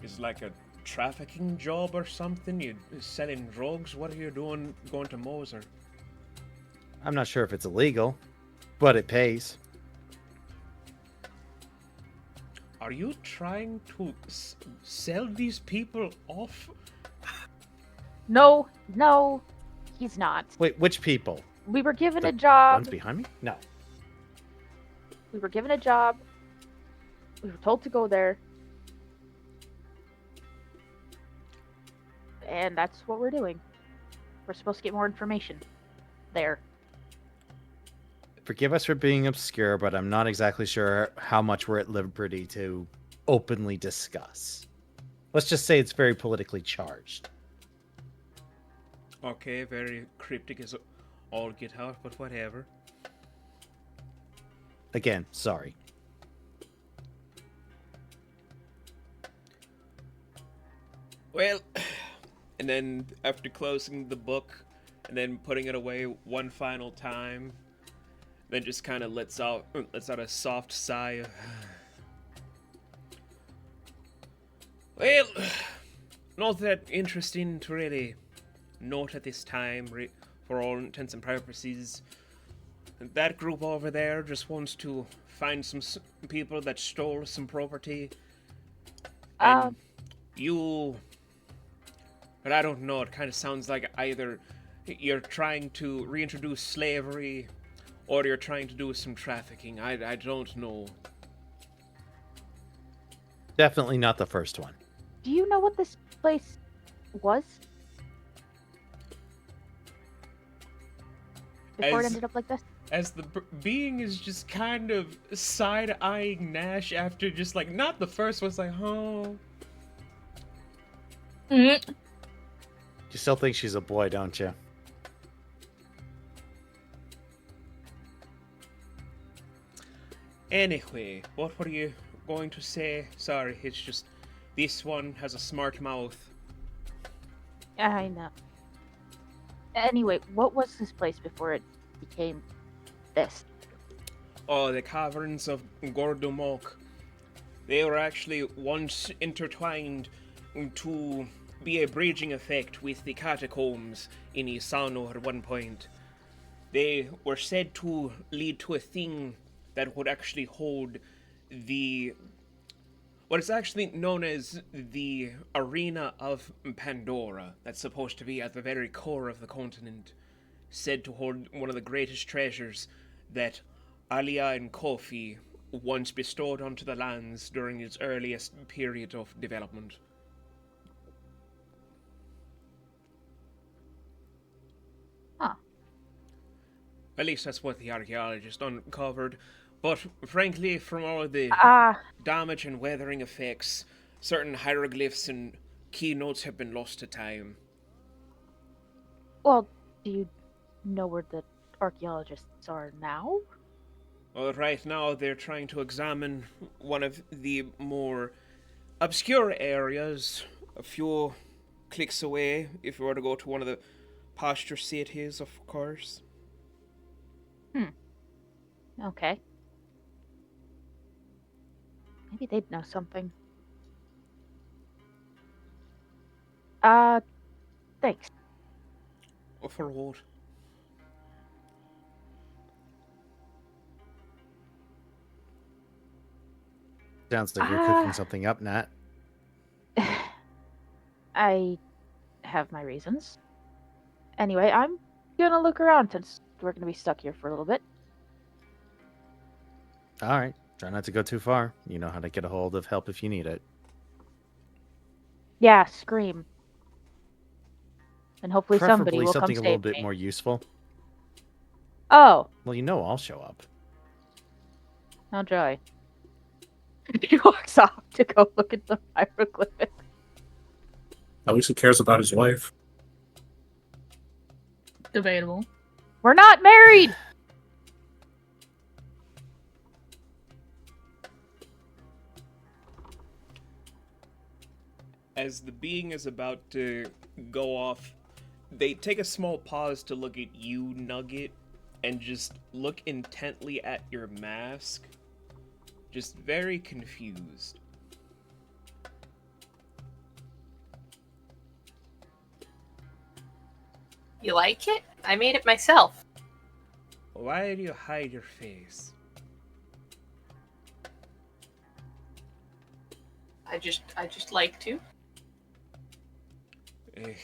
Is it like a trafficking job or something? You selling drugs? What are you doing going to Moser? I'm not sure if it's illegal, but it pays. Are you trying to sell these people off? No, he's not. Wait, which people? We were given The a job. ones behind me? No. We were given a job. We were told to go there. And that's what we're doing. We're supposed to get more information there. Forgive us for being obscure, but I'm not exactly sure how much we're at liberty to openly discuss. Let's just say it's very politically charged. Okay, very cryptic as all get out, but whatever. Again, sorry. Well, and then after closing the book and then putting it away one final time, then just kind of lets out a soft sigh. Well, not that interesting to really note at this time, for all intents and purposes. That group over there just wants to find some people that stole some property. And you... But I don't know, it kind of sounds like either you're trying to reintroduce slavery, or you're trying to do some trafficking. I don't know. Definitely not the first one. Do you know what this place was? Before it ended up like this? As the being is just kind of side-eyeing Nash after just like, not the first one, it's like, oh. You still think she's a boy, don't you? Anyway, what were you going to say? Sorry, it's just, this one has a smart mouth. I know. Anyway, what was this place before it became this? Oh, the caverns of Gordomok. They were actually once intertwined to be a bridging effect with the catacombs in Xio'Nort at one point. They were said to lead to a thing that would actually hold what is actually known as the Arena of Pandora, that's supposed to be at the very core of the continent, said to hold one of the greatest treasures that Alia and Kofi once bestowed onto the lands during its earliest period of development. Huh. At least that's what the archaeologist uncovered. But frankly, from all of the damage and weathering effects, certain hieroglyphs and keynotes have been lost to time. Well, do you know where the archaeologists are now? Well, right now they're trying to examine one of the more obscure areas, a few clicks away, if you were to go to one of the posture cities, of course. Okay. Maybe they'd know something. Thanks. For what? Sounds like you're cooking something up, Nat. I have my reasons. Anyway, I'm gonna look around since we're gonna be stuck here for a little bit. All right. Try not to go too far. You know how to get a hold of help if you need it. Yeah, scream. And hopefully somebody Preferably will come something save a little bit me. more useful. Oh, Well, you know I'll show up. no joy. He walks off to go look at the hieroglyphic. At least he cares about his wife. Debatable. We're not married! As the being is about to go off, they take a small pause to look at you, Nugget, and just look intently at your mask. Just very confused. You like it? I made it myself. Why do you hide your face? I just like to. Ugh.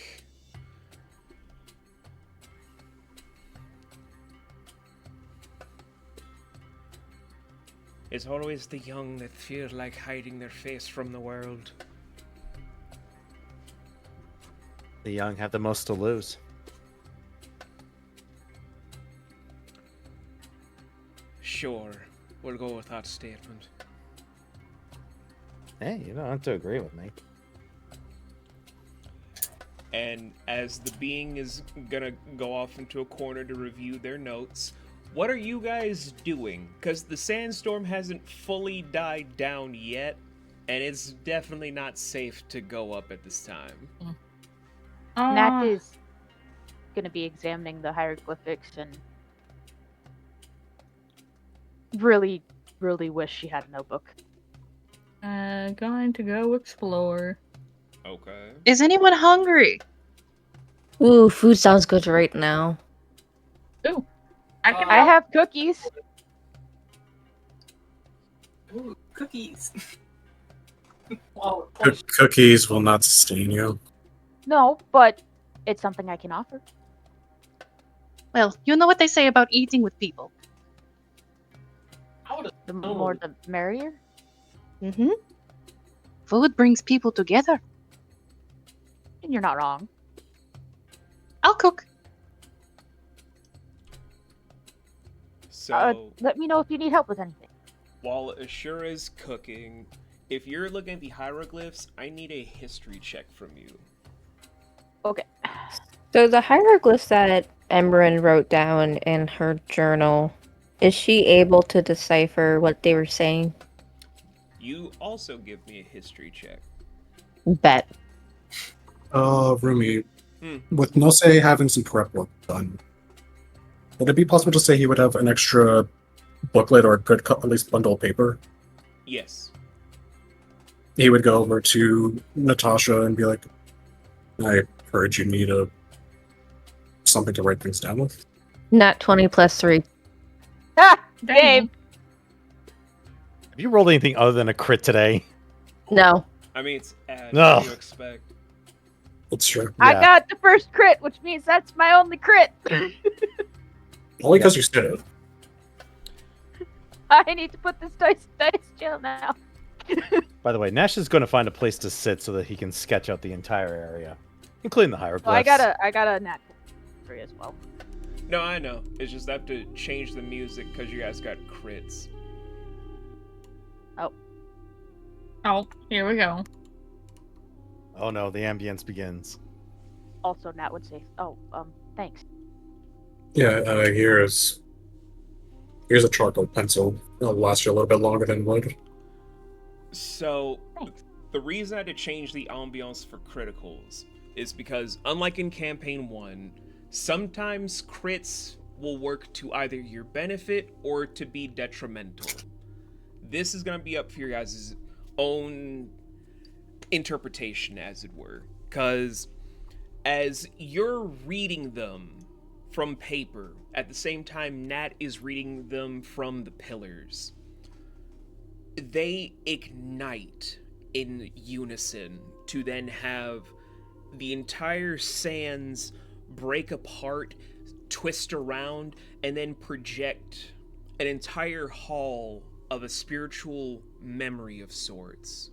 It's always the young that feel like hiding their face from the world. The young have the most to lose. Sure, we'll go with that statement. Hey, you don't have to agree with me. And as the being is gonna go off into a corner to review their notes, what are you guys doing? Because the sandstorm hasn't fully died down yet, and it's definitely not safe to go up at this time. Nat is going to be examining the hieroglyphics and really, really wish she had a notebook. Going to go explore. Okay. Is anyone hungry? Ooh, food sounds good right now. Ooh. I can I help. have cookies. Ooh, cookies. Oh, Cookies will not sustain you. No, but it's something I can offer. Well, you know what they say about eating with people. The more the merrier. Mm-hmm. Food brings people together. And you're not wrong. I'll cook. So, Let me know if you need help with anything. while Ashura's cooking, if you're looking at the hieroglyphs, I need a history check from you. Okay. So the hieroglyphs that Emrin wrote down in her journal, is she able to decipher what they were saying? You also give me a history check. Bet. Rumi, Hmm. with Nose having some prep work done, would it be possible to say he would have an extra booklet or a good at least bundle of paper? Yes. He would go over to Natasha and be like, I heard you need something to write things down with. Not 20 plus 3. Ah! Dang. Game! Have you rolled anything other than a crit today? No. I mean, it's what Ugh. do you expect? That's true. I Yeah. got the first crit, which means that's my only crit. Only because you said it. I need to put this dice jail now. By the way, Nash is going to find a place to sit so that he can sketch out the entire area, including the hieroglyphs. Well, I got a nat 3 as well. No, I know. It's just I have to change the music because you guys got crits. Oh, here we go. Oh no, the ambience begins. Also, Nat would say, thanks. Yeah, here's a charcoal pencil. It'll last you a little bit longer than wood. So, Thanks. the reason I had to change the ambiance for criticals is because, unlike in Campaign 1, sometimes crits will work to either your benefit or to be detrimental. This is going to be up for your guys' own interpretation, as it were. Because as you're reading them from paper, at the same time Nat is reading them from the pillars, they ignite in unison to then have the entire sands break apart, twist around, and then project an entire hall of a spiritual memory of sorts.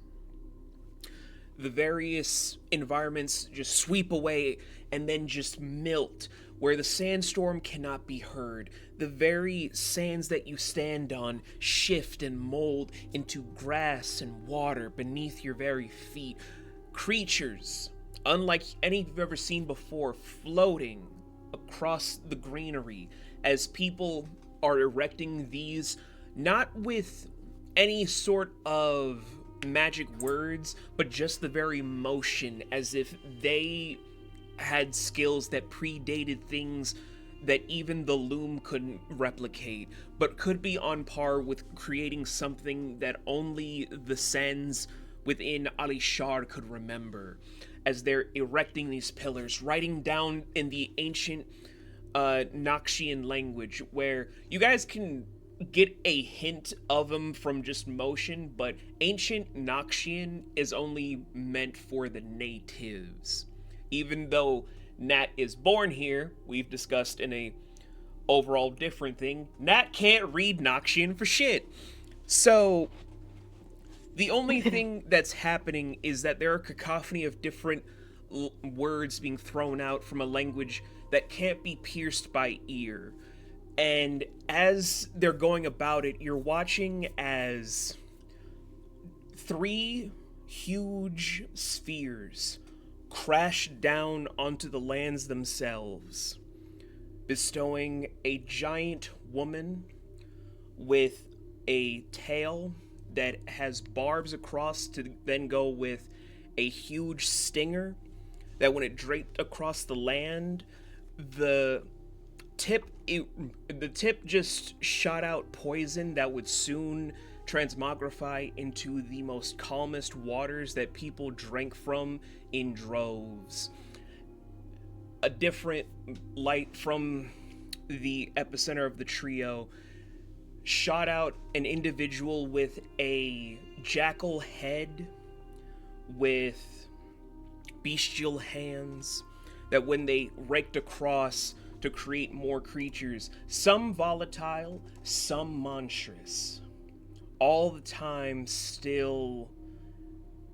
The various environments just sweep away and then just melt, where the sandstorm cannot be heard. The very sands that you stand on shift and mold into grass and water beneath your very feet. Creatures, unlike any you've ever seen before, floating across the greenery as people are erecting these, not with any sort of magic words, but just the very motion, as if they had skills that predated things that even the loom couldn't replicate, but could be on par with creating something that only the Sens within Shar could remember, as they're erecting these pillars, writing down in the ancient Noxian language, where you guys can get a hint of them from just motion, but ancient Noxian is only meant for the natives. Even though Nat is born here, we've discussed in a overall different thing, Nat can't read Noxian for shit. So the only thing that's happening is that there are a cacophony of different words being thrown out from a language that can't be pierced by ear. And as they're going about it, you're watching as 3 huge spheres crash down onto the lands themselves, bestowing a giant woman with a tail that has barbs across to then go with a huge stinger that when it draped across the land, the tip just shot out poison that would soon transmogrify into the most calmest waters that people drank from in droves. a different light from the epicenter of the trio shot out an individual with a jackal head with bestial hands that when they raked across to create more creatures, some volatile, some monstrous, all the time still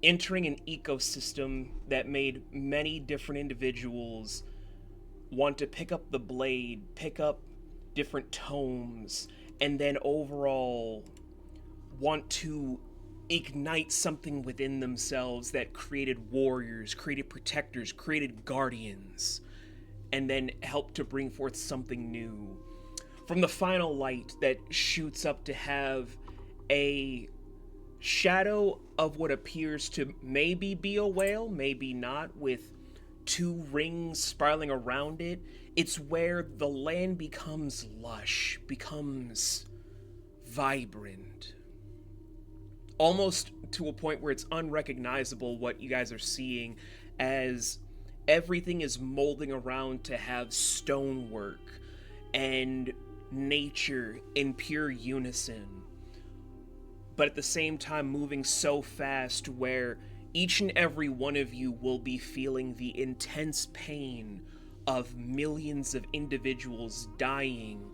entering an ecosystem that made many different individuals want to pick up the blade, pick up different tomes, and then overall want to ignite something within themselves that created warriors, created protectors, created guardians, and then helped to bring forth something new. From the final light that shoots up to have a shadow of what appears to maybe be a whale, maybe not, with two rings spiraling around it, it's where the land becomes lush, becomes vibrant. Almost to a point where it's unrecognizable what you guys are seeing, as everything is molding around to have stonework and nature in pure unison. But at the same time moving so fast where each and every one of you will be feeling the intense pain of millions of individuals dying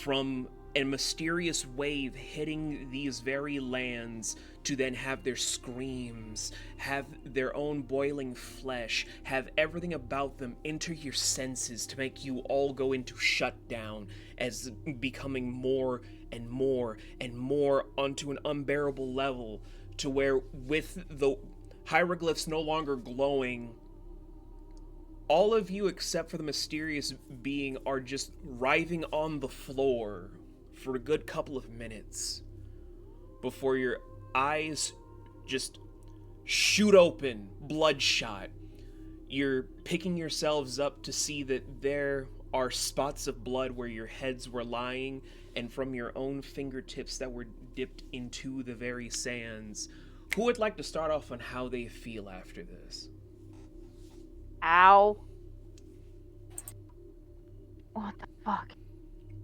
from a mysterious wave hitting these very lands to then have their screams, have their own boiling flesh, have everything about them enter your senses to make you all go into shutdown as becoming more and more and more onto an unbearable level to where with the hieroglyphs no longer glowing, all of you except for the mysterious being are just writhing on the floor for a good couple of minutes before your eyes just shoot open, bloodshot. You're picking yourselves up to see that there are spots of blood where your heads were lying, and from your own fingertips that were dipped into the very sands. Who would like to start off on how they feel after this? Ow. What the fuck?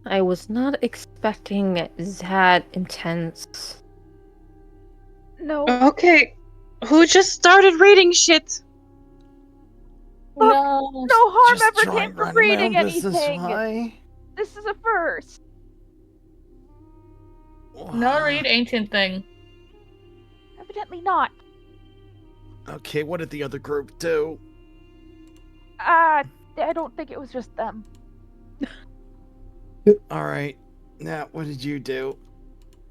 I was not expecting that intense. No. Okay, who just started reading shit? Fuck. No. No harm Just ever trying came from running my reading own business, anything. why? This is a first. Not read ancient thing. Evidently not. Okay, what did the other group do? I don't think it was just them. All right, Nat, what did you do?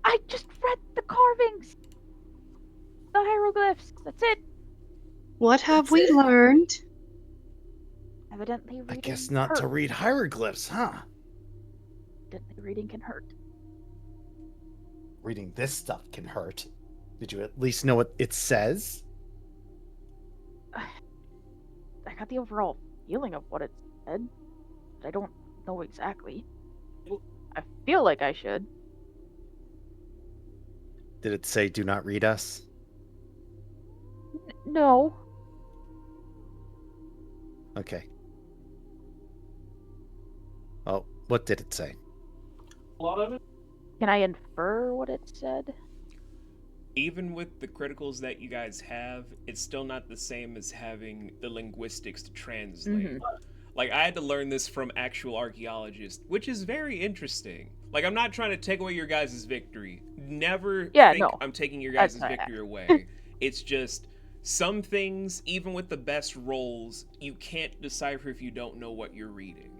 I just read the carvings. The hieroglyphs. That's it. What have we learned? Evidently reading I guess not hurt. to read hieroglyphs, huh? Evidently reading can hurt. Reading this stuff can hurt. Did you at least know what it says? I got the overall feeling of what it said, but I don't know exactly. I feel like I should. Did it say do not read us? No. Okay. Oh, what did it say? A lot of it. Can I infer what it said? Even with the criticals that you guys have, it's still not the same as having the linguistics to translate. Like, I had to learn this from actual archaeologists, which is very interesting. Like, I'm not trying to take away your guys' victory. Never think I'm taking your guys' victory away. It's just, some things, even with the best rolls, you can't decipher if you don't know what you're reading.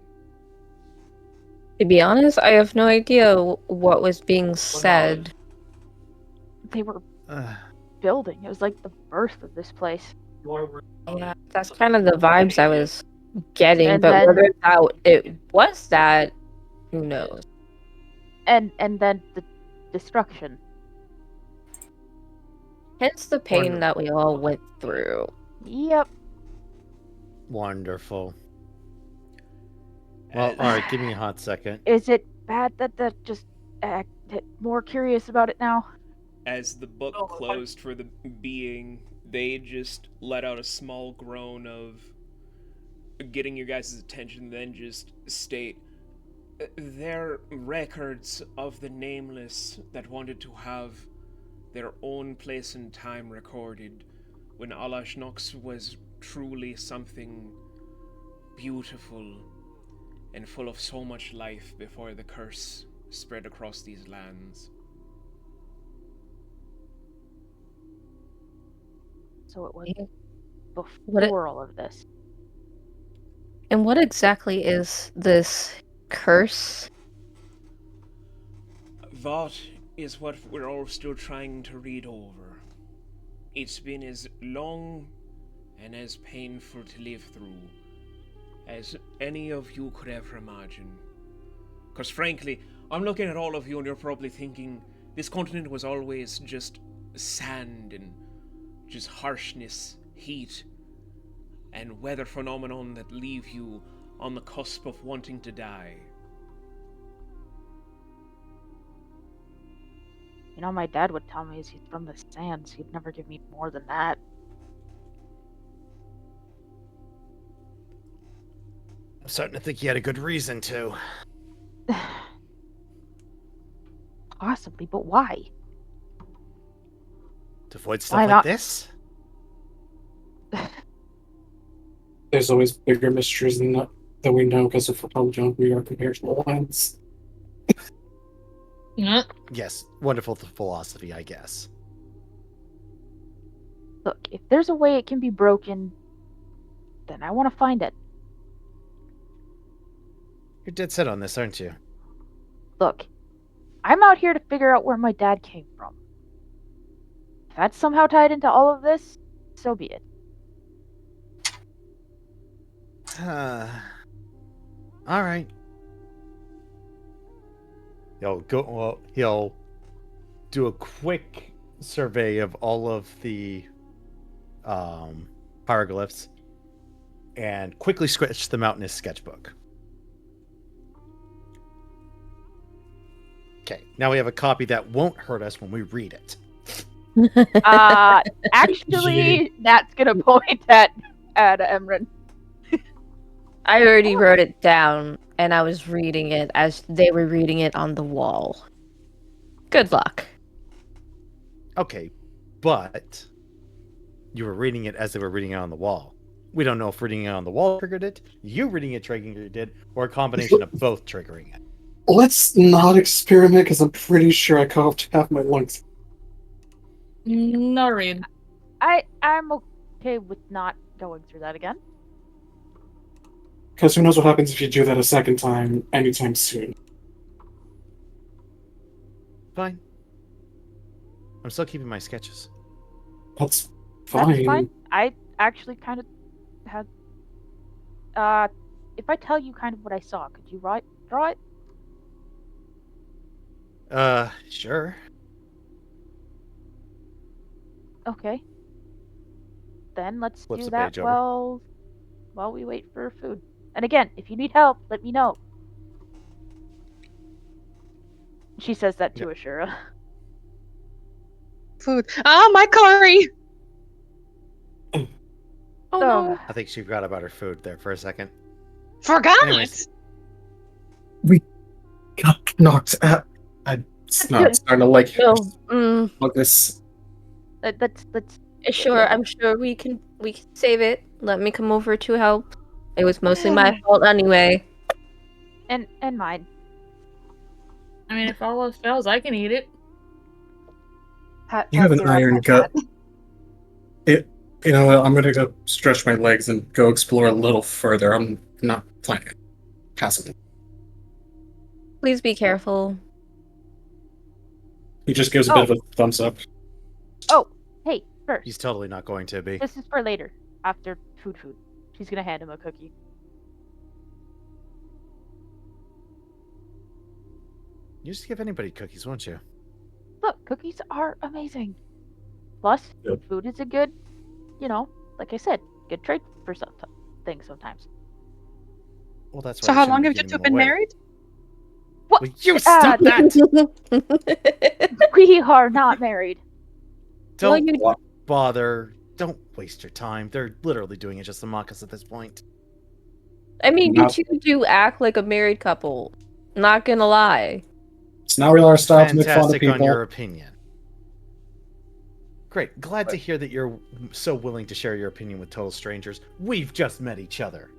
To be honest, I have no idea what was being said. They were building. It was like the birth of this place. Yeah, that's kind of the vibes I was getting, And but then- whether it was that, who knows? And then the destruction. Hence the pain that we all went through. Yep. Wonderful. Well, alright, give me a hot second. Is it bad that just more curious about it now? As the book closed for the being, they just let out a small groan of getting your guys' attention, then just state they're records of the nameless that wanted to have their own place and time recorded when Alaj-Nox was truly something beautiful and full of so much life before the curse spread across these lands. So it was Yeah. before all of this. And what exactly is this curse? That is what we're all still trying to read over. It's been as long and as painful to live through as any of you could ever imagine. Because frankly, I'm looking at all of you and you're probably thinking, this continent was always just sand and just harshness, heat, and weather phenomenon that leave you on the cusp of wanting to die. You know, my dad would tell me he's from the sands. He'd never give me more than that. I'm starting to think he had a good reason to. Possibly, but why? To avoid Why stuff like not? this? There's always bigger mysteries than that we know because of how young we are compared to the lines. Yes, wonderful philosophy, I guess. Look, if there's a way it can be broken, then I want to find it. You're dead set on this, aren't you? Look, I'm out here to figure out where my dad came from. If that's somehow tied into all of this, so be it. All right. He'll do a quick survey of all of the hieroglyphs and quickly sketch them out in his sketchbook. Okay, now we have a copy that won't hurt us when we read it. Actually, that's gonna point at Emrin. I already wrote it down, and I was reading it as they were reading it on the wall. Good luck. Okay, but you were reading it as they were reading it on the wall. We don't know if reading it on the wall triggered it, you reading it triggered it, or a combination of both triggering it. Let's not experiment because I'm pretty sure I coughed half my lungs. No read. I'm okay with not going through that again. Because who knows what happens if you do that a second time anytime soon. Fine. I'm still keeping my sketches. That's fine. That's fine. I actually kind of had. If I tell you kind of what I saw, could you draw it? Sure. Okay. Then let's Flips do the that page over. while we wait for food. And again, if you need help, let me know. She says that to Ashura. Food. Ah, my curry! Oh no. I think she forgot about her food there for a second. Forgot! Anyways. Got knocked out. I'm starting to like No. look this. Let's Sure, I'm sure we can save it. Let me come over to help. It was mostly my fault anyway. and mine. I mean, if all else fails, I can eat it. You have an iron gut. You know what? I'm gonna go stretch my legs and go explore a little further. I'm not planning on passing it. Please be careful. He just gives a bit of a thumbs up. Oh, hey, first. He's totally not going to be. This is for later, after food. She's gonna hand him a cookie. You just give anybody cookies, won't you? Look, cookies are amazing. Plus, Yep. food is a good, like I said, good trade for some things sometimes. Well, that's why So you how shouldn't long be have you giving two them been away. married? What? Will you stop that? We are not married. Don't you- bother. Don't waste your time. They're literally doing it just to mock us at this point. I mean, Now- you two do act like a married couple. Not gonna lie. It's not really our style to make fun of Fantastic on your people. opinion. Great. Glad to hear that you're so willing to share your opinion with total strangers. We've just met each other.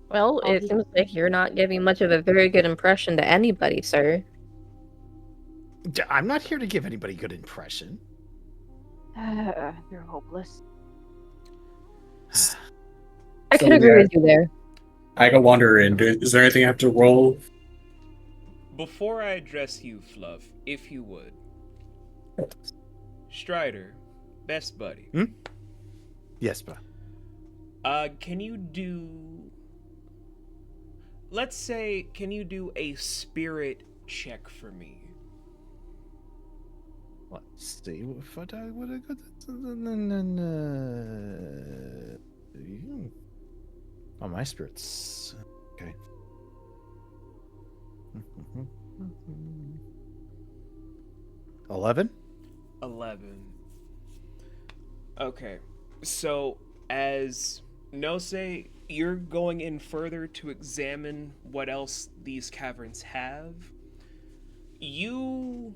Well, it seems like you're not giving much of a very good impression to anybody, sir. I'm not here to give anybody good impression. You're hopeless. I could agree with you there. I go wander in. Is there anything I have to roll? Before I address you, Fluff, if you would. Strider, best buddy. Yes, bro. Can you do... Let's say, can you do a spirit check for me? Let's see if I would have got Oh, my spirits. Okay. 11? 11. Okay. So, as Nose, you're going in further to examine what else these caverns have. You,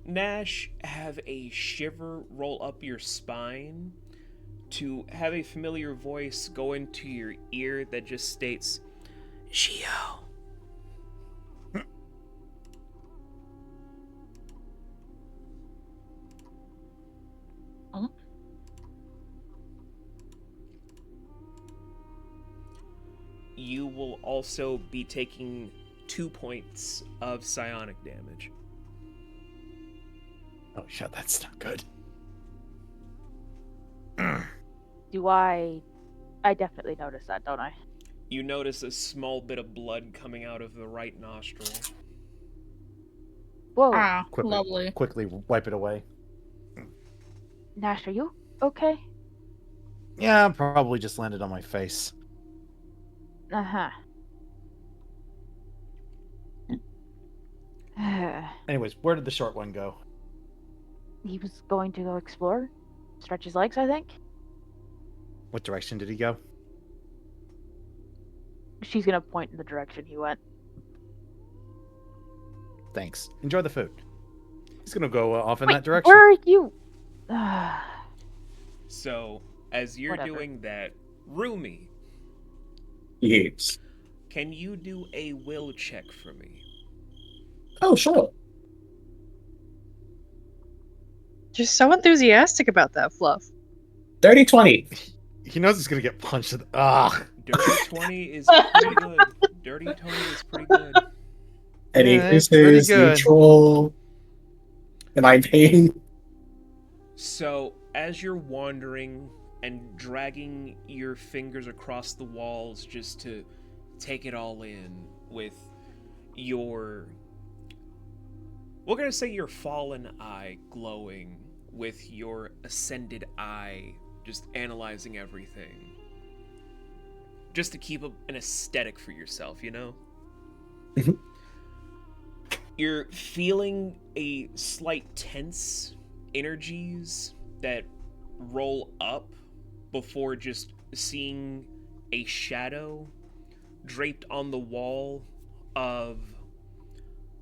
Nash, have a shiver roll up your spine to have a familiar voice go into your ear that just states, Xio. You will also be taking 2 points of psionic damage. Oh, shit, that's not good. Do I definitely notice that, don't I? You notice a small bit of blood coming out of the right nostril. Whoa. Ah, Quickly, lovely. quickly wipe it away. Nash, are you okay? Yeah, probably just landed on my face. Uh-huh. Anyways, where did the short one go? He was going to go explore. Stretch his legs, I think. What direction did he go? She's gonna point in the direction he went. Thanks. Enjoy the food. He's gonna go off in Wait, that direction. where are you? So, as you're Whatever. doing that, Rumi, Yes. can you do a will check for me? Oh, sure. You're so enthusiastic about that, Fluff. Dirty 20. He knows he's gonna get punched. Ah. Dirty 20 is pretty good. Dirty 20 is pretty good. It Yeah, it's pretty increases good. neutral. Am I in pain? So, as you're wandering and dragging your fingers across the walls just to take it all in with your... We're gonna say your fallen eye glowing with your ascended eye just analyzing everything. Just to keep an aesthetic for yourself, you know? Mhm. You're feeling a slight tense energies that roll up before just seeing a shadow draped on the wall of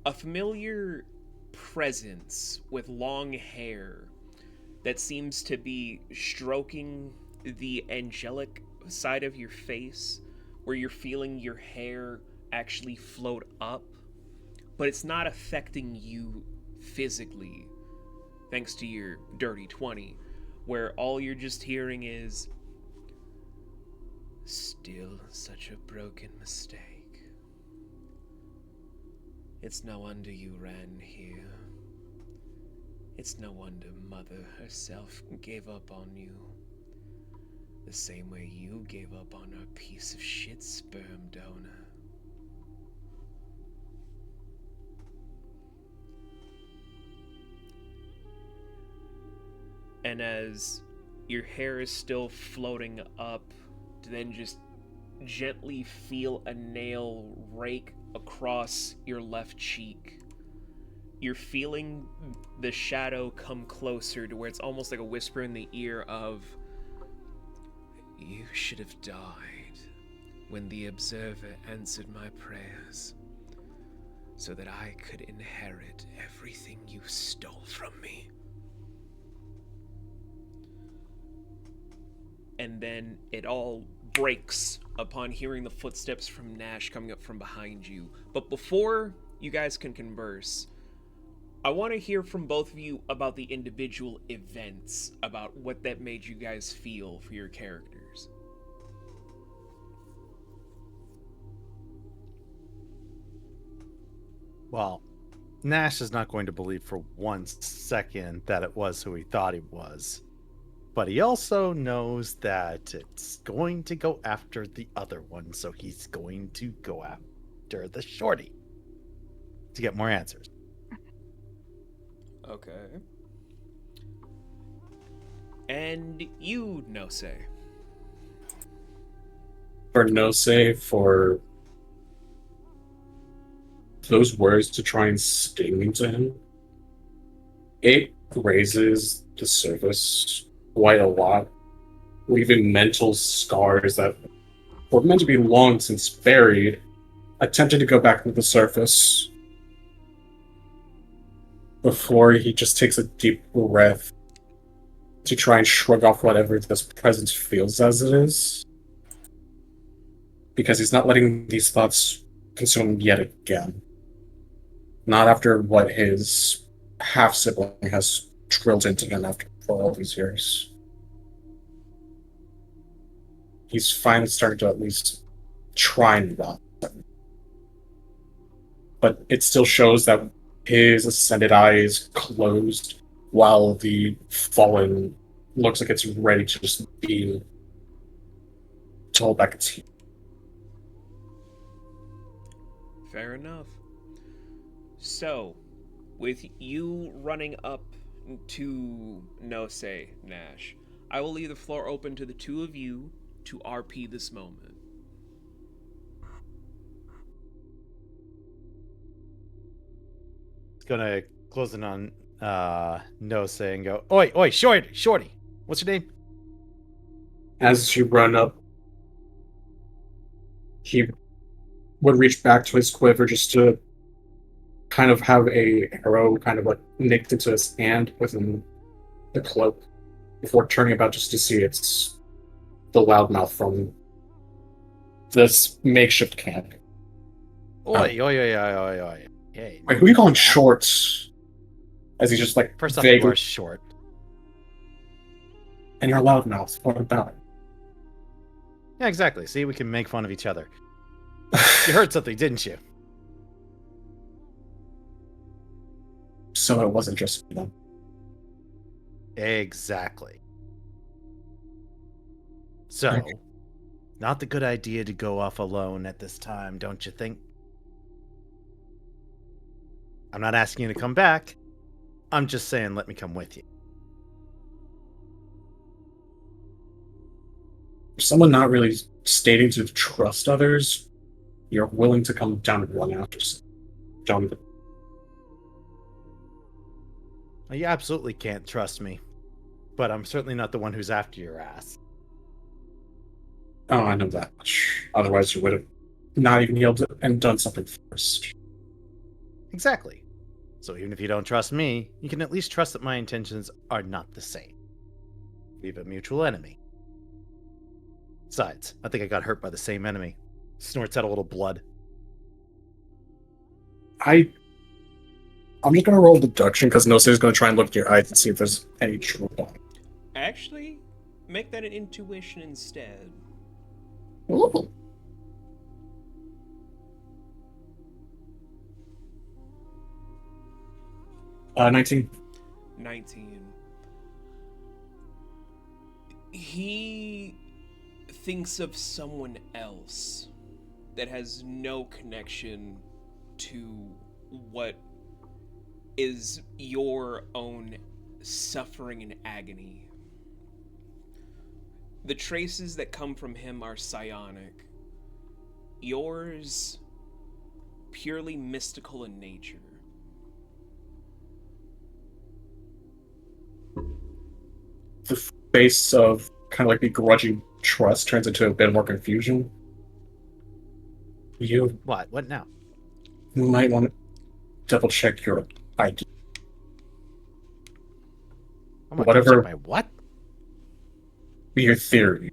a familiar presence with long hair that seems to be stroking the angelic side of your face, where you're feeling your hair actually float up, but it's not affecting you physically, thanks to your dirty 20, where all you're just hearing is, still such a broken mistake. It's no wonder you ran here. It's no wonder Mother herself gave up on you. The same way you gave up on her piece of shit sperm donor. And as your hair is still floating up, to then just gently feel a nail rake across your left cheek. You're feeling the shadow come closer to where it's almost like a whisper in the ear of, You should have died when the Observer answered my prayers, so that I could inherit everything you stole from me. And then it all breaks upon hearing the footsteps from Nash coming up from behind you. But before you guys can converse, I want to hear from both of you about the individual events, about what that made you guys feel for your characters. Well, Nash is not going to believe for 1 second that it was who he thought he was. But he also knows that it's going to go after the other one, so he's going to go after the shorty to get more answers. Okay. And you, Nose. For Nose, for those words to try and sting into him, it raises the surface quite a lot, leaving mental scars that were meant to be long since buried, attempting to go back to the surface before he just takes a deep breath to try and shrug off whatever this presence feels as it is. Because he's not letting these thoughts consume him yet again. Not after what his half-sibling has drilled into him after for all these years. He's finally starting to at least try and not. But it still shows that his ascended eye is closed while the fallen looks like it's ready to just be to hold back its heat. Fair enough. So, with you running up to Nose, Nash, I will leave the floor open to the two of you to RP this moment. It's gonna close in on Nose and go, Oi, oi, shorty, what's your name? As you run up, he would reach back to his quiver just to kind of have a arrow kind of like nicked into his hand within the cloak before turning about just to see it's the loudmouth from this makeshift camp. Oi. Hey, Wait, who are you calling short? As he just like First off, you vaguely, are short. and you're a loudmouth. What about it? Yeah, exactly. See, we can make fun of each other. You heard something, didn't you? So it wasn't just you know. Exactly. So, Okay. not the good idea to go off alone at this time, don't you think? I'm not asking you to come back. I'm just saying let me come with you. For someone not really stating to trust others, you're willing to come down with one after. Don't even. Well, you absolutely can't trust me. But I'm certainly not the one who's after your ass. Oh, I know that much. Otherwise, you would have not even yelled and done something first. Exactly. So even if you don't trust me, you can at least trust that my intentions are not the same. We have a mutual enemy. Besides, I think I got hurt by the same enemy. Snorts out a little blood. I'm just gonna roll deduction because Nose is gonna try and look at your eyes and see if there's any truth on it. Actually, make that an intuition instead. Ooh. Uh, 19. 19. He thinks of someone else that has no connection to what is your own suffering and agony. The traces that come from him are psionic. Yours, purely mystical in nature. The face of kind of like begrudging trust turns into a bit more confusion, you What? What now? might want to double check your ID. Oh my Whatever- God, my what? Your theory.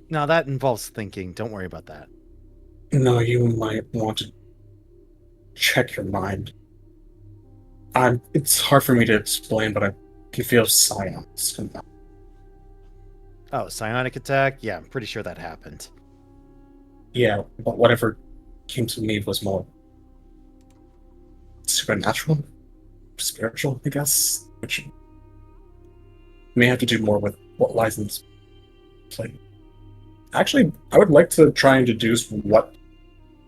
No, that involves thinking. Don't worry about that. No, you might want to check your mind. It's hard for me to explain, but I can feel science in that. Oh, psionic attack? Yeah, I'm pretty sure that happened. Yeah, but whatever came to me was more supernatural, spiritual, I guess, which may have to do more with what lies in this play. Actually, I would like to try and deduce what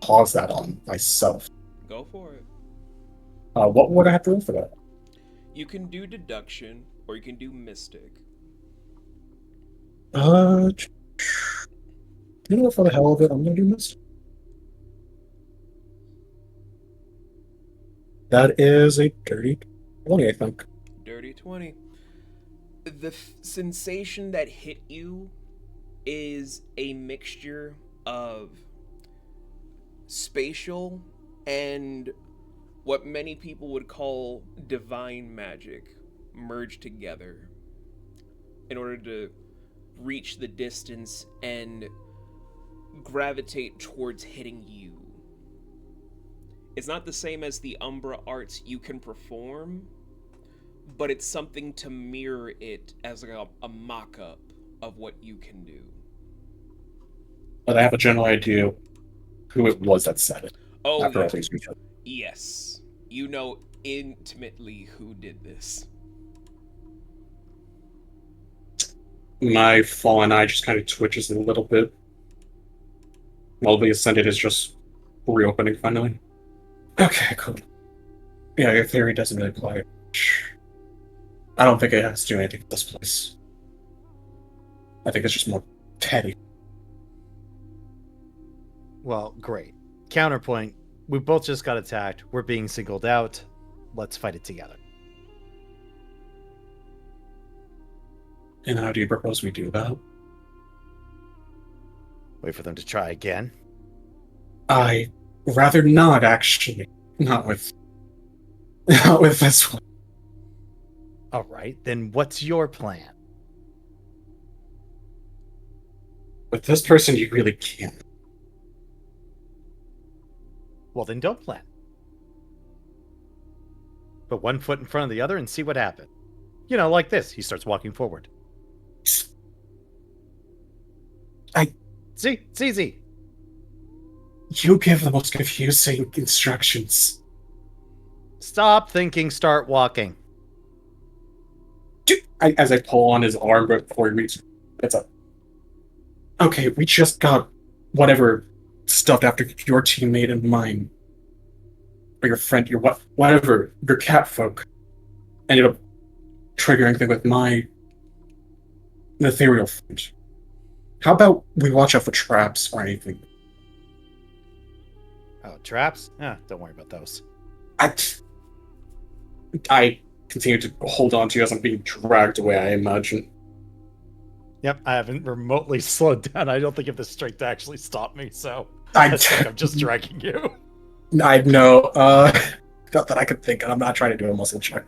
caused that on myself. Go for it. What would I have to roll for that? You can do deduction, or you can do mystic. You know, for the hell of it, I'm gonna do this. That is a dirty 20, I think. Dirty 20. The sensation that hit you is a mixture of spatial and what many people would call divine magic merged together in order to reach the distance and gravitate towards hitting you. It's not the same as the Umbra arts you can perform, but it's something to mirror it as like a mock-up of what you can do. But I have a general idea who it was that said it. Oh, After yeah. all these research. Yes. You know intimately who did this. My fallen eye just kind of twitches a little bit. While the Ascended is just reopening finally. Okay, cool. Yeah, your theory doesn't really apply. I don't think it has to do anything with this place. I think it's just more petty. Well, great. Counterpoint. We both just got attacked. We're being singled out. Let's fight it together. And how do you propose we do that? Wait for them to try again. I rather not, actually. Not with this one. All right, then what's your plan? With this person, you really can't. Well, then don't plan. Put one foot in front of the other and see what happens. You know, like this. He starts walking forward. See? It's easy. You give the most confusing instructions. Stop thinking, start walking. As I pull on his arm before he reaches, it's up. Okay, we just got whatever stuffed after your teammate and mine. Or your friend, your whatever, your cat folk ended up triggering thing with my ethereal friend. How about we watch out for traps or anything? Oh, traps? Don't worry about those. I continue to hold on to you as I'm being dragged away, I imagine. Yep, I haven't remotely slowed down. I don't think I have the strength to actually stop me, so I think I'm just dragging you. I know, not that I could think, and I'm not trying to do a muscle check.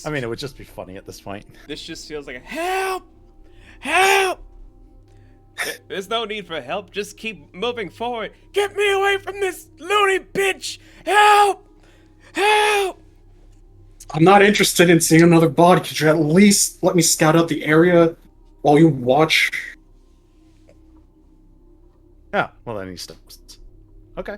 I mean, it would just be funny at this point. This just feels like a help! Help! There's no need for help. Just keep moving forward. Get me away from this loony bitch! Help! Help! I'm not interested in seeing another body. Could you at least let me scout out the area while you watch? Oh, well then he stops. Okay.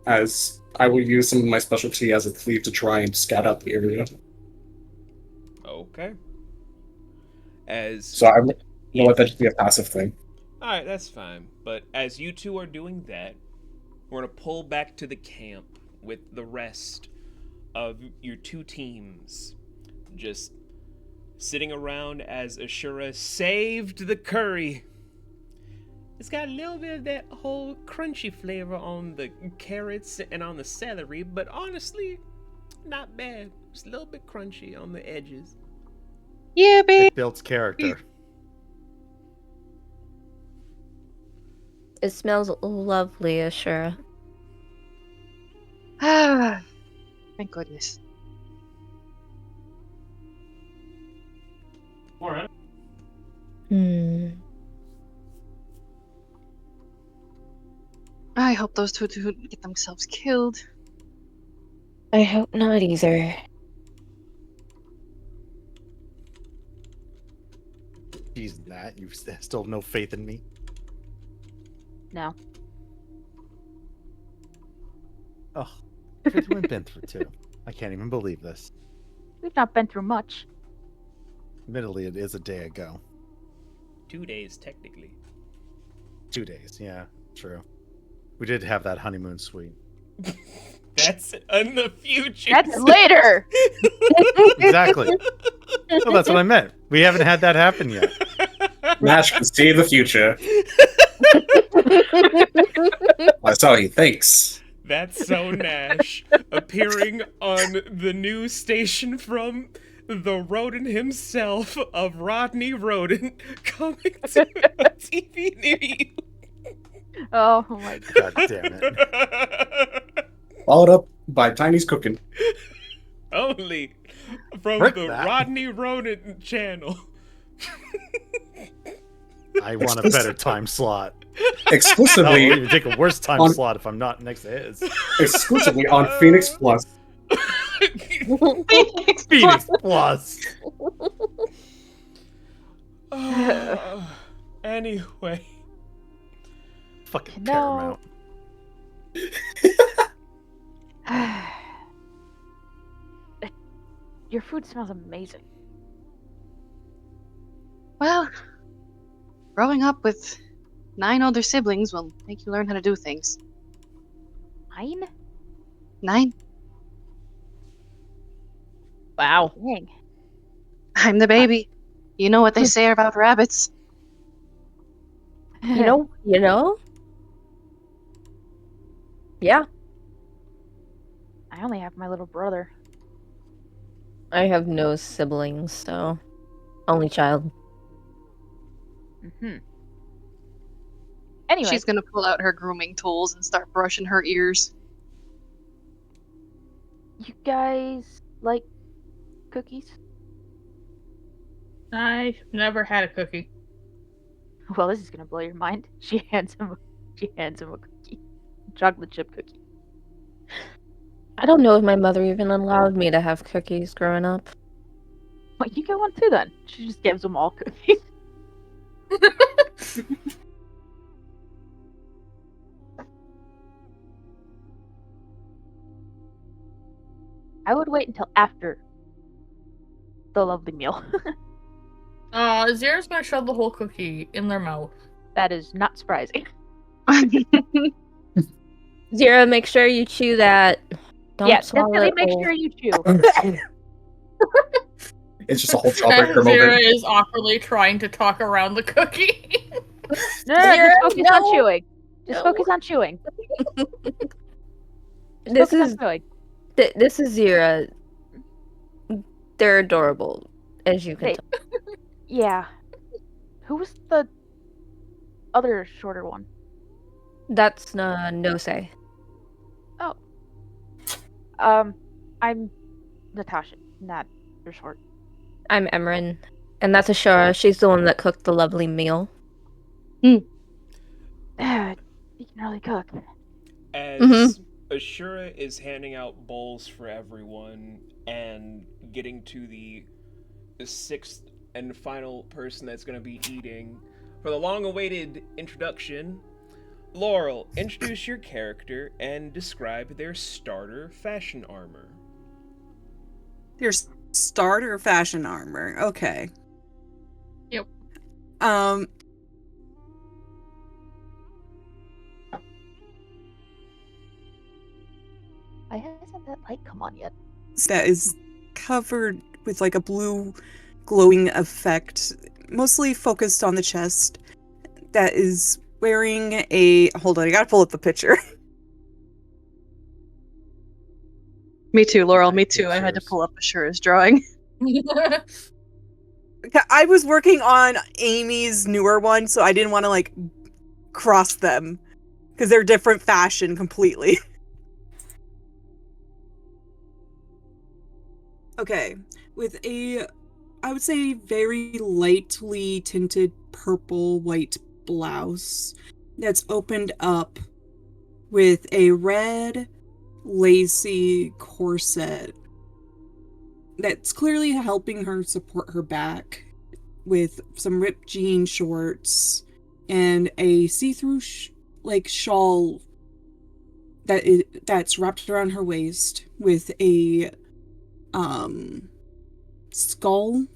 As I will use some of my specialty as a cleave to try and scout out the area. Okay. So I'm gonna let that just be a passive thing. Alright, that's fine. But as you two are doing that, we're gonna pull back to the camp with the rest of your two teams. Just sitting around as Ashura saved the curry. It's got a little bit of that whole crunchy flavor on the carrots and on the celery, but honestly, not bad. Just a little bit crunchy on the edges. Yeah, babe. It builds character. It smells lovely, Ashura. Ah, thank goodness. Alright. I hope those two get themselves killed. I hope not either. Jeez, Nat, you still have no faith in me. No. Oh, we've been through too. I can't even believe this. We've not been through much. Admittedly, it is a day ago. 2 days, technically. 2 days, yeah, true. We did have that honeymoon suite. That's in the future. That's later! Exactly. Well, that's what I meant. We haven't had that happen yet. Nash can see the future. That's how he thinks. That's so Nash, appearing on the news station from the rodent himself of Rodney Rodent, coming to a TV near you. Oh my god. God damn it. Followed up by Tiny's cooking. Only from Frick the that. Rodney Rodent channel. I want a better time slot. I'll Exclusively, even take a worse time On- slot if I'm not next to his. exclusively on Phoenix Plus. Phoenix Plus. Anyway. Fucking No. Paramount. Your food smells amazing. Well, growing up with 9 older siblings will make you learn how to do things. 9? 9? Wow. Dang. I'm the baby. You know what they say about rabbits. You know? Yeah, I only have my little brother. I have no siblings, so only child. Mm-hmm. Anyway, She's gonna pull out her grooming tools and start brushing her ears. you guys like cookies? I've never had a cookie. Well, this is gonna blow your mind. She hands him a cookie. Chocolate chip cookie. I don't know if my mother even allowed me to have cookies growing up. Well, you get one too then. She just gives them all cookies. I would wait until after the lovely meal. Zira's gonna shove the whole cookie in their mouth. That is not surprising. Zira, make sure you chew that. Don't Yeah, swallow definitely it make whole. sure you chew. It's just a whole And jawbreaker Zira moment. is awkwardly trying to talk around the cookie. No, Zira, just focus no. on chewing. Just No. focus on chewing. This Focus on is chewing. this is Zira. They're adorable, as you can Hey. tell. Yeah. Who was the other shorter one? That's no say. I'm Natasha, not for short. I'm Emrin, and that's Ashura. She's the one that cooked the lovely meal. You can really cook. As Ashura is handing out bowls for everyone and getting to the sixth and final person that's going to be eating, for the long-awaited introduction, Laurel, introduce your character and describe their starter fashion armor. Your starter fashion armor. Okay. Yep. Why hasn't that light come on yet? That is covered with like a blue glowing effect, mostly focused on the chest. That is wearing a. Hold on, I gotta pull up the picture. Me too, Laurel. Like Me too. I had to pictures. pull up Ashura's drawing. I was working on Amy's newer one, so I didn't want to like cross them because they're different fashion completely. Okay, with a, I would say, very lightly tinted purple white blouse that's opened up with a red lacy corset that's clearly helping her support her back, with some ripped jean shorts and a see-through shawl that's wrapped around her waist with a skull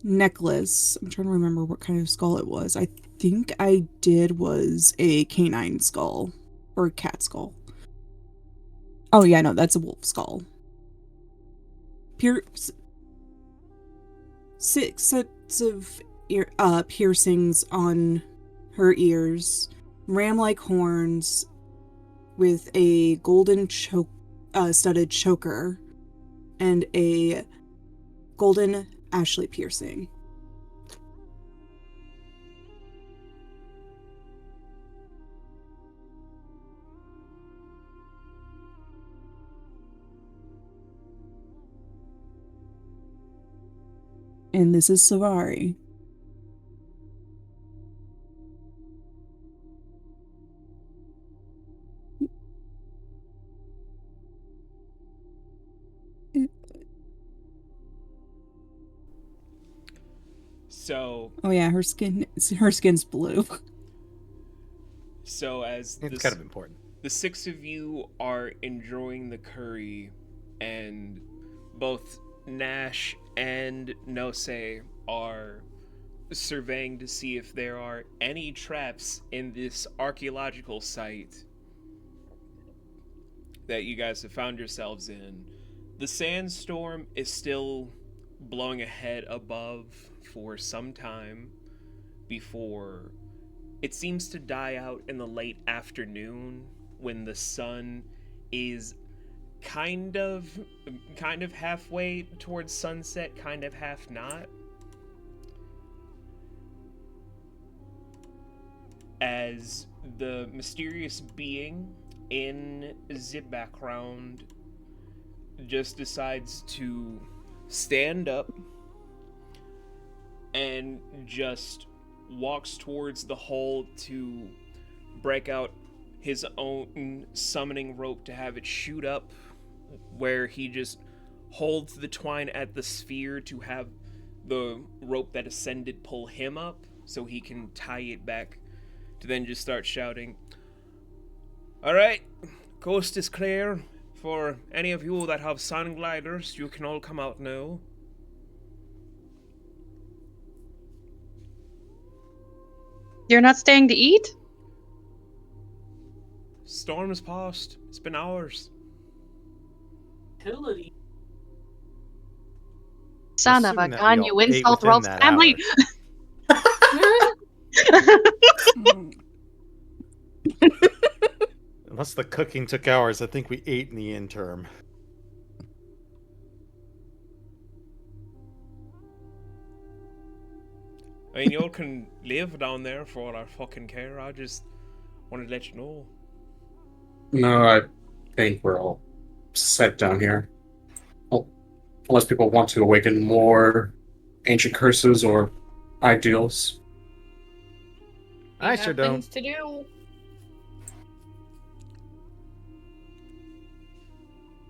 necklace. I'm trying to remember what kind of skull it was. I think I did was a canine skull or a cat skull. Oh yeah, no, that's a wolf skull. Six sets of piercings on her ears, ram-like horns with a golden studded choker, and a golden Ashley piercing. And this is Savari. So, Oh yeah, her skin's blue. so as It's kind of important. the six of you are enjoying the curry, and both Nash and Nose are surveying to see if there are any traps in this archaeological site that you guys have found yourselves in. The sandstorm is still blowing ahead above for some time before it seems to die out in the late afternoon when the sun is kind of halfway towards sunset, kind of half not. As the mysterious being in the background just decides to stand up and just walks towards the hole to break out his own summoning rope to have it shoot up, where he just holds the twine at the sphere to have the rope that ascended pull him up so he can tie it back, to then just start shouting, "Alright, coast is clear. For any of you that have sun gliders, you can all come out now." You're not staying to eat? Storm has passed. It's been hours. Utility. Son of a Assuming that we gun, all you ate insult within Rolf's that family! Unless the cooking took hours, I think we ate in the interim. I mean, y'all can live down there for all I fucking care. I just wanted to let you know. No, I think we're all set down here. Well, unless people want to awaken more ancient curses or ideals. I We sure have don't. things to do.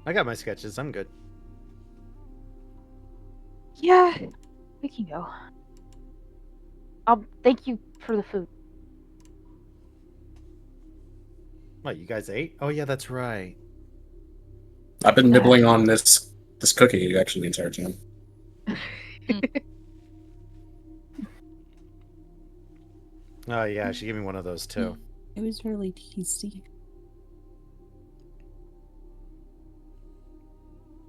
I got my sketches. I'm good. Yeah, we can go. I'll thank you for the food. What, you guys ate? Oh yeah, that's right. I've been nibbling on this cookie actually the entire time. Oh yeah, she gave me one of those too. It was really tasty.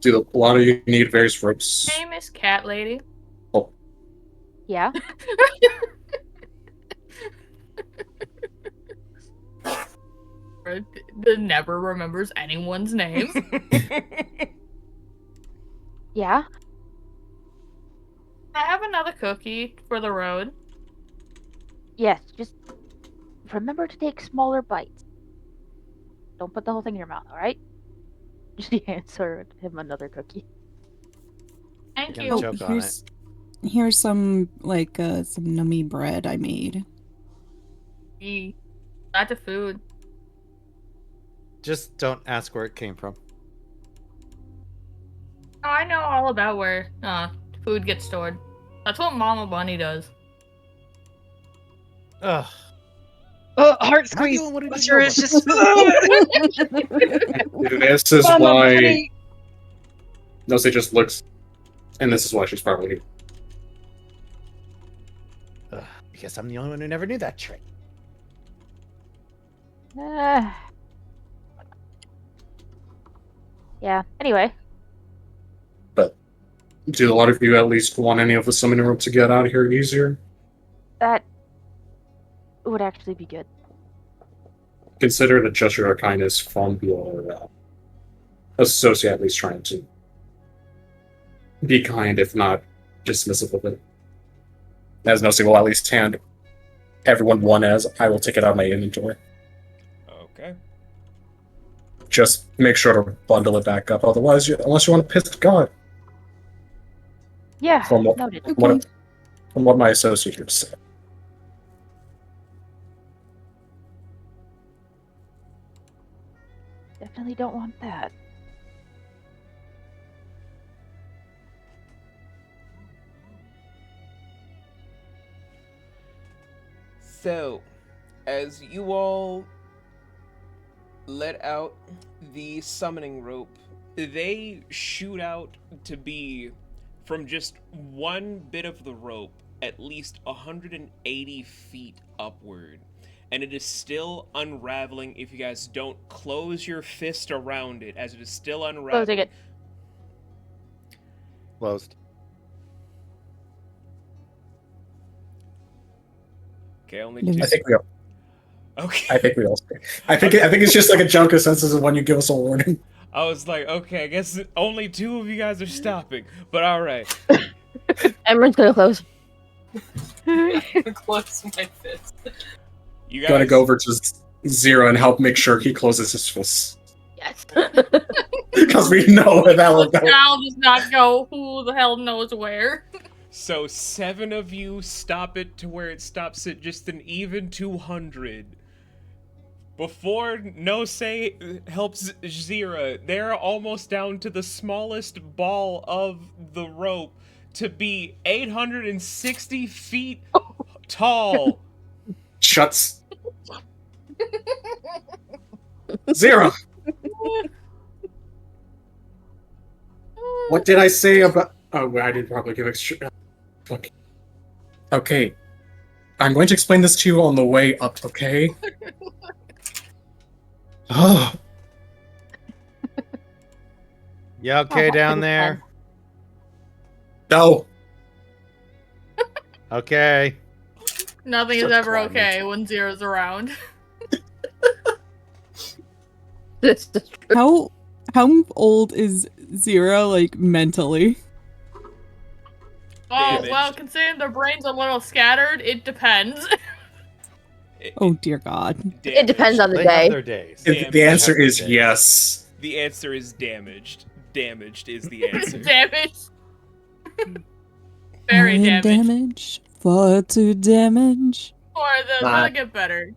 See, a lot of you need various ropes. Hey, Miss Cat Lady. Oh, Yeah. that never remembers anyone's names. Yeah? I have another cookie for the road. Yes, just remember to take smaller bites. Don't put the whole thing in your mouth, alright? She answered him another cookie. Thank Gonna you. choke on it. Here's some some nummy bread I made. Not the food. Just don't ask where it came from. Oh, I know all about where food gets stored. That's what Mama Bunny does. Ugh. Oh, heart Am I the squeeze. only one who Buster is didn't just. This is Mama why Bunny. Nosy just looks, and this is why she's probably. Because I'm the only one who never knew that trick. Yeah, anyway. Do a lot of you at least want any of the summoning rope to get out of here easier? That would actually be good. Consider it a gesture of kindness from your associate, at least trying to be kind, if not dismissive of it. As Nosy will at least hand everyone one, as I will take it out of my inventory. Okay. Just make sure to bundle it back up, otherwise, unless you want to piss God. Yeah, From what, noted. from what my associate here said. Definitely don't want that. So, as you all let out the summoning rope, they shoot out to be, from just one bit of the rope, at least 180 feet upward. And it is still unraveling if you guys don't close your fist around it, as it is still unraveling. Closing it. Closed. Okay, only I two. I think we all. Okay. I think we all. I think it's just like a junk of senses of when you give us a warning. I was like, okay, I guess only two of you guys are stopping, but all right. Emrin's gonna close. Close my fist. You Gotta guys go over to Zira and help make sure he closes his fists. Yes. Because we know where that will go. Child does not go who the hell knows where. So 7 of you stop it to where it stops at just an even 200. Before Nose helps Zira, they're almost down to the smallest ball of the rope to be 860 feet tall. Shuts. Zira! What did I say about... Oh, I didn't probably give extra... Fuck. Okay. I'm going to explain this to you on the way up, okay? Oh. You okay down there? No. Okay. Nothing is Such ever climate. okay when Zira's around. This is true. How old is Zira, like, mentally? Oh, Damaged. well, considering their brains are a little scattered, it depends. Oh dear God. It depends on the They day. have their days. The answer They have is their days. yes. The answer is damaged. Damaged is the answer. Damage. Very I am damaged. damage. Far too damage. Or they'll get better.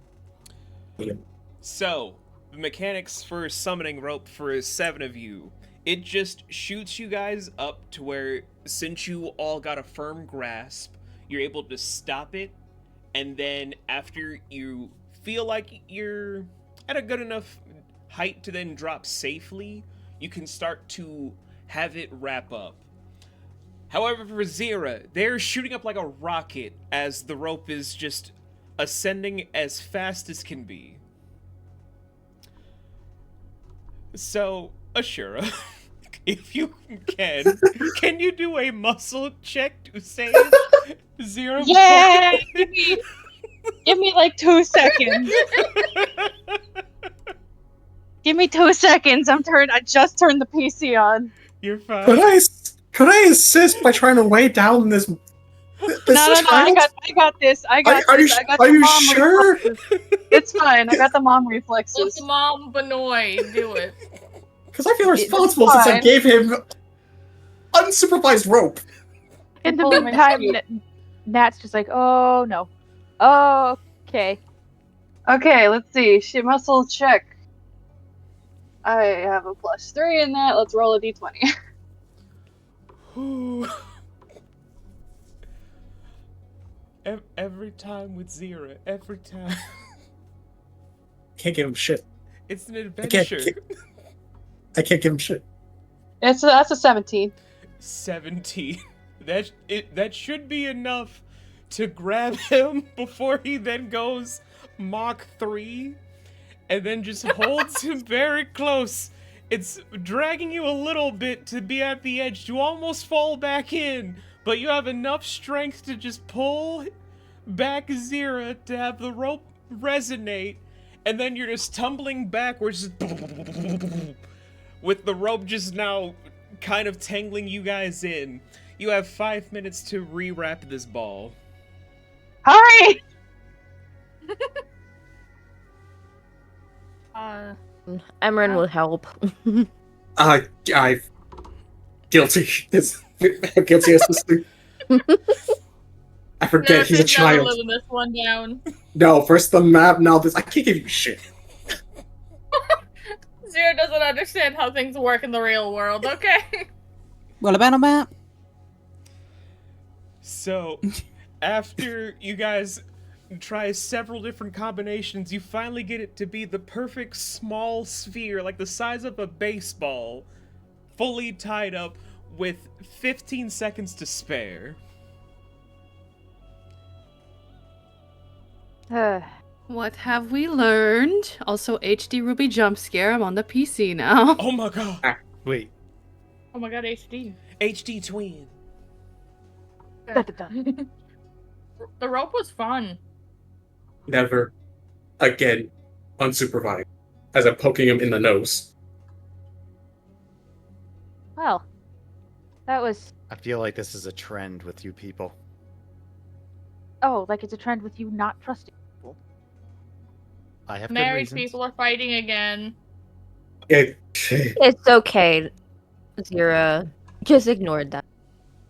So, the mechanics for summoning rope for 7 of you. It just shoots you guys up to where, since you all got a firm grasp, you're able to stop it, and then after you feel like you're at a good enough height to then drop safely, you can start to have it wrap up. However, for Zira, they're shooting up like a rocket as the rope is just ascending as fast as can be. So, Ashura, if you can you do a muscle check to save Zira? Yeah! Give me like 2 seconds. Give me 2 seconds. I just turned the PC on. You're fine. Could I assist by trying to weigh down this? No. I got this. I got Are this. you, I got are the you mom sure? reflexes. It's fine. I got the mom Let reflexes. the mom Benoit do it. Because I feel responsible since I fine. gave him unsupervised rope. In the Oh, my meantime, sweet. Nat's just like, oh no. Oh, okay. Okay, let's see. She muscle check. I have a +3 in that. Let's roll a d20. Every time with Zira, every time. Can't give him shit. It's an I adventure. can't give him shit. That's a 17. 17. That should be enough to grab him before he then goes Mach 3 and then just holds him very close. It's dragging you a little bit to be at the edge to almost fall back in, but you have enough strength to just pull back Zira to have the rope resonate, and then you're just tumbling backwards with the rope just now kind of tangling you guys in. You have 5 minutes to rewrap this ball. Hurry! Emrin will help. I guilty. Guilty as the I forget he's a child. Living this one down. No, first the map, now this. I can't give you shit. Zira doesn't understand how things work in the real world, okay? What about a map? So, after you guys try several different combinations, you finally get it to be the perfect small sphere, like the size of a baseball, fully tied up with 15 seconds to spare. What have we learned? Also, HD Ruby jump scare. I'm on the PC now. Oh my god! Wait. Oh my god, HD. HD twin. The rope was fun. Never again unsupervised. As I'm poking him in the nose. Well, that was. I feel like this is a trend with you people. Oh, like it's a trend with you not trusting people. I have good Married reasons. people are fighting again. It's okay, Zira. Just ignore that.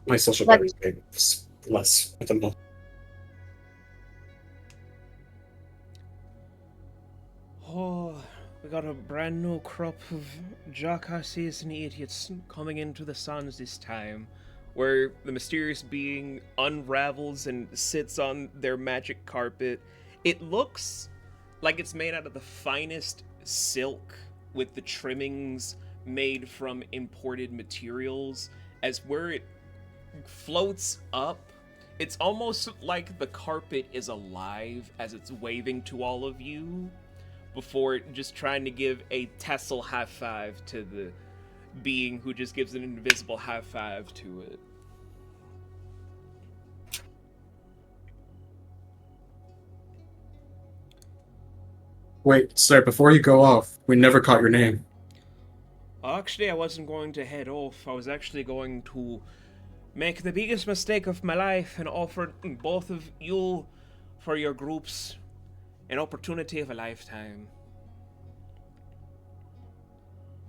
My social But- battery is less at the moment. Oh, we got a brand new crop of jackasses and idiots coming into the suns this time, where the mysterious being unravels and sits on their magic carpet. It looks like it's made out of the finest silk, with the trimmings made from imported materials, as where it floats up, it's almost like the carpet is alive as it's waving to all of you, before just trying to give a tassel high five to the being who just gives an invisible high five to it. Wait, sir, before you go off, we never caught your name. Actually, I wasn't going to head off. I was actually going to make the biggest mistake of my life and offer both of you, for your groups, an opportunity of a lifetime.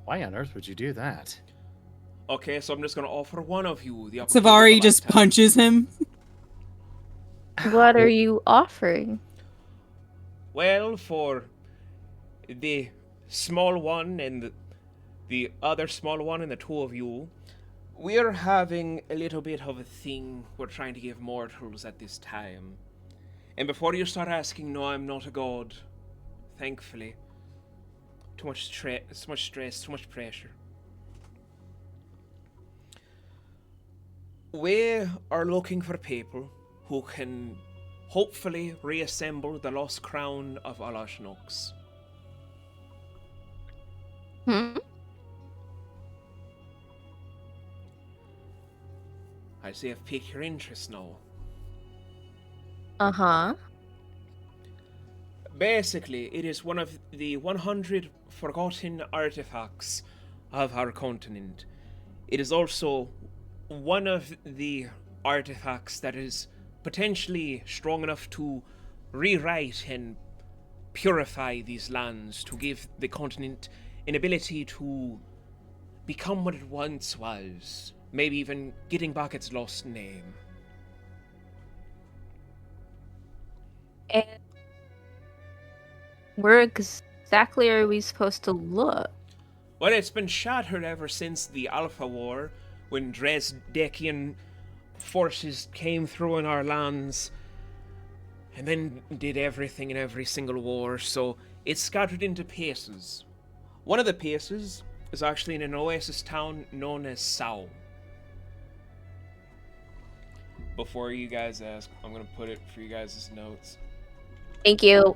Why on earth would you do that? Okay, so I'm just going to offer one of you the opportunity of Savari a just lifetime. punches him. What are you offering? Well, for the small one and the other small one and the two of you, we're having a little bit of a thing we're trying to give mortals at this time. And before you start asking, no, I'm not a god. Thankfully. Too much stress, too much pressure. We are looking for people who can hopefully reassemble the lost crown of Alaj-Nox. I see I've piqued your interest now. Uh-huh. Basically, it is one of the 100 forgotten artifacts of our continent. It is also one of the artifacts that is potentially strong enough to rewrite and purify these lands, to give the continent an ability to become what it once was, maybe even getting back its lost name. And where exactly are we supposed to look? Well, it's been shattered ever since the Alpha War, when Dresdekian forces came through in our lands, and then did everything in every single war, so it's scattered into pieces. One of the pieces is actually in an oasis town known as Sao. Before you guys ask, I'm gonna put it for you guys' notes. Thank you.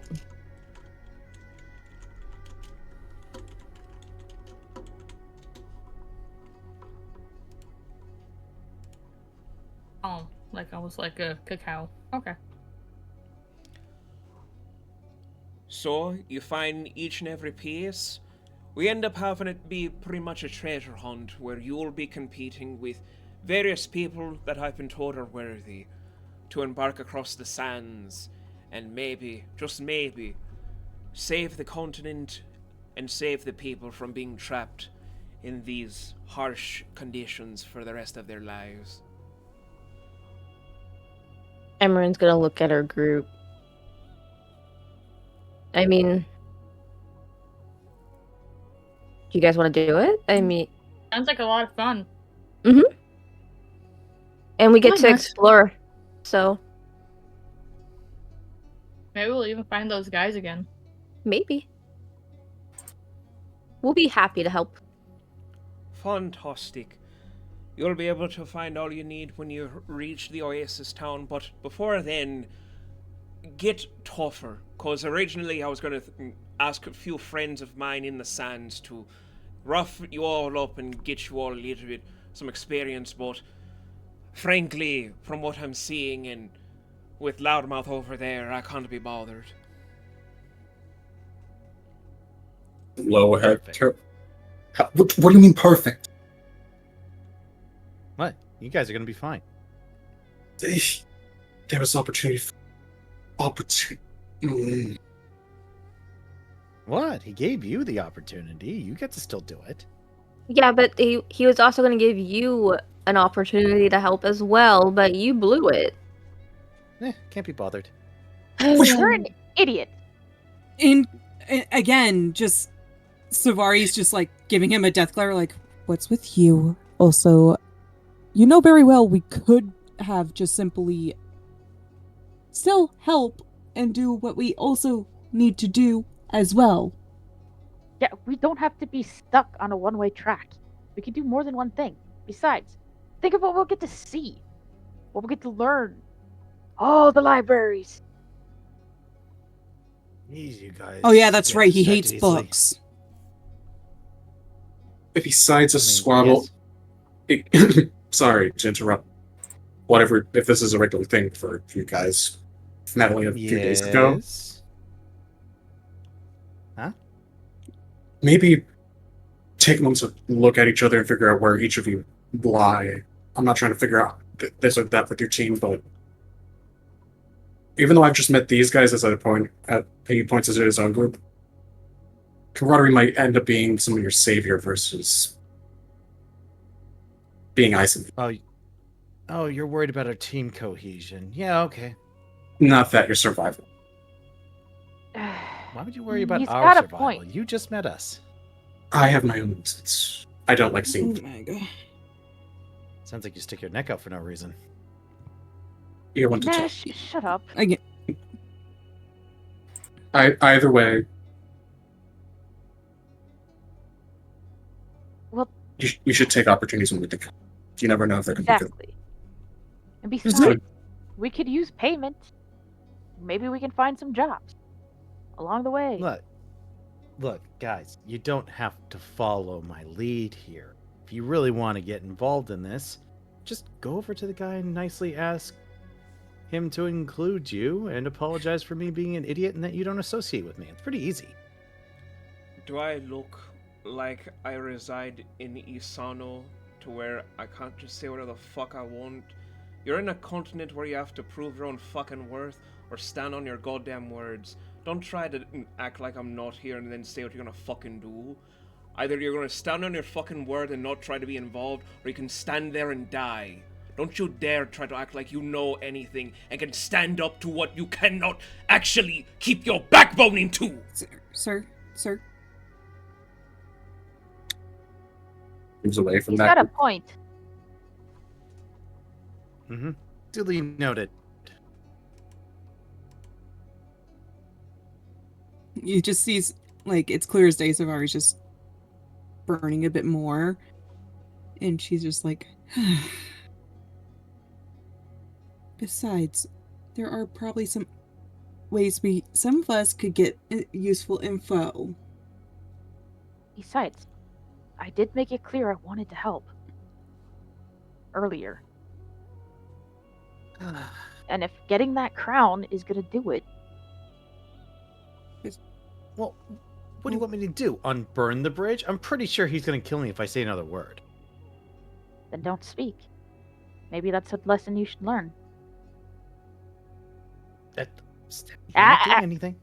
Oh, like I was like a cacao. Okay. So, you find each and every piece. We end up having it be pretty much a treasure hunt where you'll be competing with various people that have been told are worthy to embark across the sands and maybe, just maybe, save the continent and save the people from being trapped in these harsh conditions for the rest of their lives. Emrin's gonna look at her group. I mean, do you guys want to do it? I mean, Sounds like a lot of fun. and we get Why to not? explore. So Maybe we'll even find those guys again. maybe we'll be happy to help. Fantastic. You'll be able to find all you need when you reach the oasis town, but before then, get tougher. Because originally I was going to ask a few friends of mine in the sands to rough you all up and get you all a little bit some experience, but frankly, from what I'm seeing and with Loudmouth over there, I can't be bothered. Low head. Perfect. What do you mean perfect? What? You guys are gonna be fine. There was opportunity. Opportunity. What? He gave you the opportunity. You get to still do it. Yeah, but he was also going to give you an opportunity to help as well, but you blew it. Can't be bothered. You're an idiot. Again, just Savari's just like giving him a death glare, like, what's with you? Also, you know very well we could have just simply still help and do what we also need to do as well. Yeah, we don't have to be stuck on a one-way track. We can do more than one thing. Besides, think of what we'll get to see. What we'll get to learn. All the libraries. Jeez, you guys. Oh yeah, that's get right. He distracted hates easily. books. Besides a I mean, squabble. Sorry to interrupt. Whatever, if this is a regular thing for you guys. Not only a few days ago. Yes. Huh? Maybe take a moment to look at each other and figure out where each of you lie. I'm not trying to figure out this or that with your team, but even though I've just met these guys he points at his own group, camaraderie might end up being some of your savior versus being isolated. Oh, you're worried about our team cohesion. Yeah, okay. Not that your survival. Why would you worry about He's our got a survival? point. You just met us. I have my own reasons. I don't like seeing my God. Sounds like you stick your neck out for no reason. you want to talk. Nash, shut up. Again, Either way, Well, you should take opportunities when they come. You never know if they're going to be good. exactly. And Is besides, it- we could use payment. Maybe we can find some jobs along the way. Look, guys, you don't have to follow my lead here. If you really want to get involved in this, just go over to the guy and nicely ask him to include you and apologize for me being an idiot and that you don't associate with me. It's pretty easy. Do I look like I reside in Isano to where I can't just say whatever the fuck I want? You're in a continent where you have to prove your own fucking worth or stand on your goddamn words. Don't try to act like I'm not here and then say what you're gonna fucking do. Either you're gonna stand on your fucking word and not try to be involved, or you can stand there and die. Don't you dare try to act like you know anything and can stand up to what you cannot actually keep your backbone into! Sir. Moves away from He's that. got a point. Mm-hmm. Duly noted. You just see, like, it's clear as day, Savari's just burning a bit more. And she's just like, besides, there are probably some ways some of us could get useful info. Besides, I did make it clear I wanted to help. Earlier. And if getting that crown is gonna do it. Well, what do you want me to do? Unburn the bridge? I'm pretty sure he's going to kill me if I say another word. Then don't speak. Maybe that's a lesson you should learn. You're not doing anything.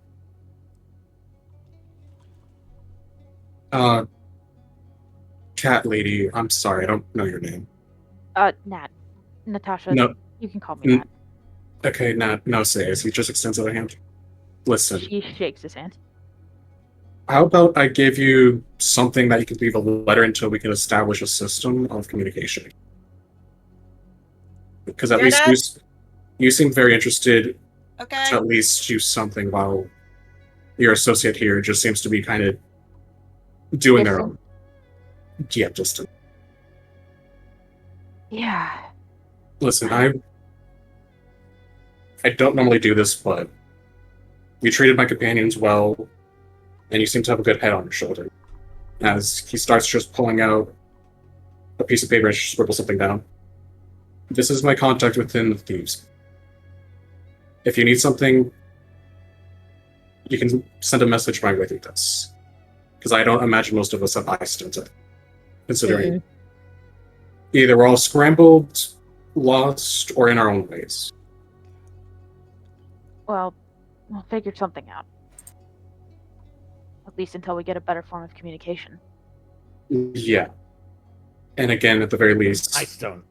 Cat lady, I'm sorry, I don't know your name. Nat. Natasha. No. You can call me Nat. Okay, Nat, no says. He just extends out a hand. Listen. She shakes his hand. How about I give you something that you can leave a letter until we can establish a system of communication? Because at least you seem very interested to at least do something while your associate here just seems to be kind of doing their own. Yeah, distant. Yeah. Listen, I don't normally do this, but you treated my companions well, and you seem to have a good head on your shoulder. As he starts just pulling out a piece of paper and scribbles something down. This is my contact within the Thieves. If you need something, you can send a message my way through this. Because I don't imagine most of us have eyes to considering either we're all scrambled, lost, or in our own ways. Well, we'll figure something out. At least until we get a better form of communication. Yeah. And again, at the very least... Ice stone.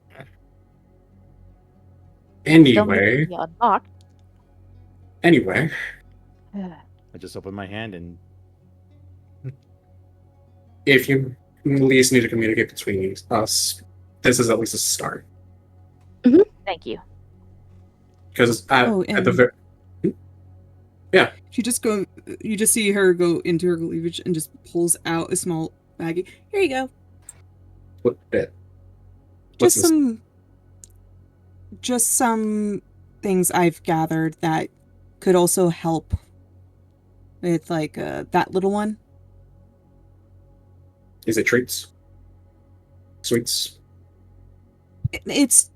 Anyway... Anyway. I just opened my hand and... If you at least need to communicate between us, this is at least a start. Mm-hmm. Thank you. Because at the very... Yeah. You just see her go into her cleavage and just pulls out a small baggie. Here you go. What bit? Just some things I've gathered that could also help with like that little one. Is it treats? Sweets? It's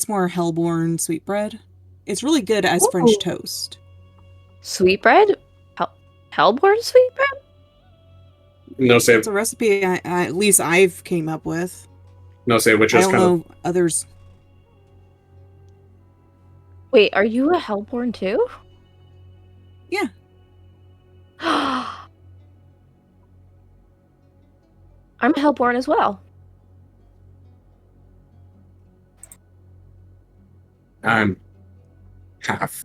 more hellborn sweetbread. It's really good as French toast. Sweetbread? Hellborn sweetbread? No say. It's a recipe at least I've came up with. No say, which is I don't know others. Wait, are you a hellborn too? Yeah. I'm hellborn as well. I'm half.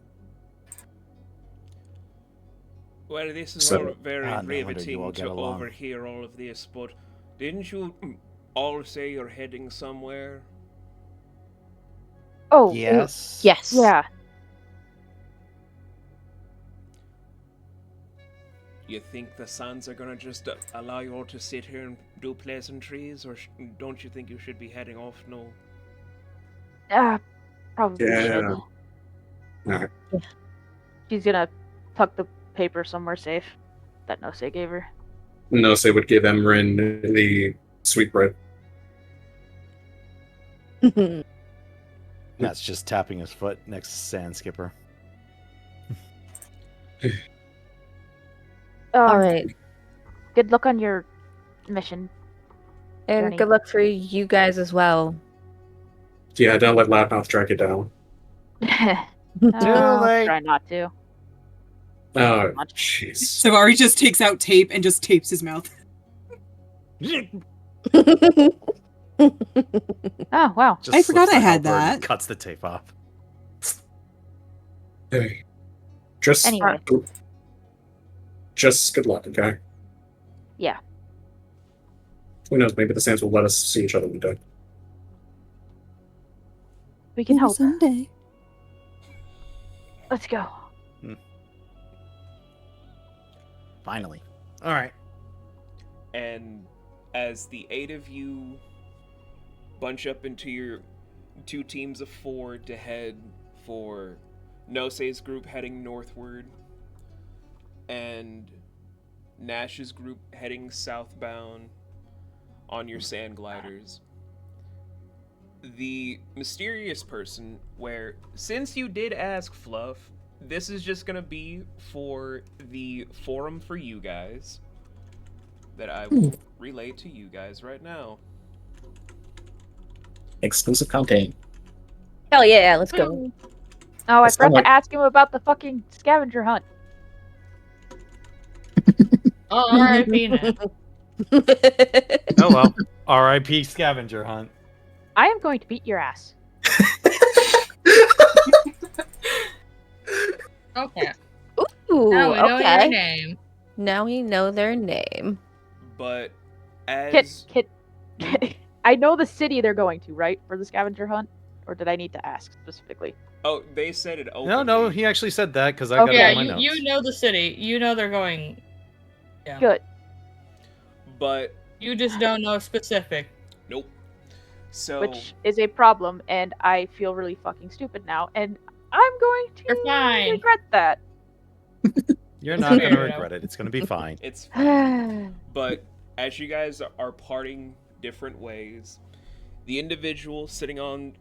Well, this is all very riveting to overhear all of this, but didn't you all say you're heading somewhere? Oh, yes. Yeah. You think the Suns are gonna just allow you all to sit here and do pleasantries, or don't you think you should be heading off? No. Probably should. Right. She's gonna tuck the paper somewhere safe that Nose gave her. Nose would give Emrin the sweetbread. That's just tapping his foot next to Sand Skipper. All right. Good luck on your mission. And Journey. good luck for you guys as well. Yeah, don't let Loudmouth drag you down. I'll late. try not to. Oh, jeez. Savari just takes out tape and just tapes his mouth. Oh, wow. Just I forgot slips I the had helper and that. Cuts the tape off. Hey. Just, Anyway. just good luck, okay? Yeah. Who knows, maybe the Sands will let us see each other one day. We can Maybe hope. someday. Let's go. Finally. All right. And as the 8 of you bunch up into your 2 teams of 4 to head for Nose's group heading northward, and Nash's group heading southbound on your sand gliders, the mysterious person, where, since you did ask Fluff, this is just gonna be for the forum for you guys, that I will relay to you guys right now. Exclusive content. Hell yeah, let's go. Oh, I It's forgot kinda to ask him about the fucking scavenger hunt. Oh, R.I.P. Nat. Oh well. R.I.P. Scavenger Hunt. I am going to beat your ass. Okay. Ooh, Now we know your okay. name. Now we know their name. But Kit, as I know the city they're going to, right? For the scavenger hunt? Or did I need to ask specifically? oh, they said it openly. No, he actually said that because I got it Yeah, on my notes. you know the city. You know they're going. Yeah. Good. But You just don't know specific. nope. So Which is a problem, and I feel really fucking stupid now, and I'm going to You're fine. regret that. You're not going to Weirdo. regret it. It's going to be fine. it's fine. But as you guys are parting different ways, the individual sitting on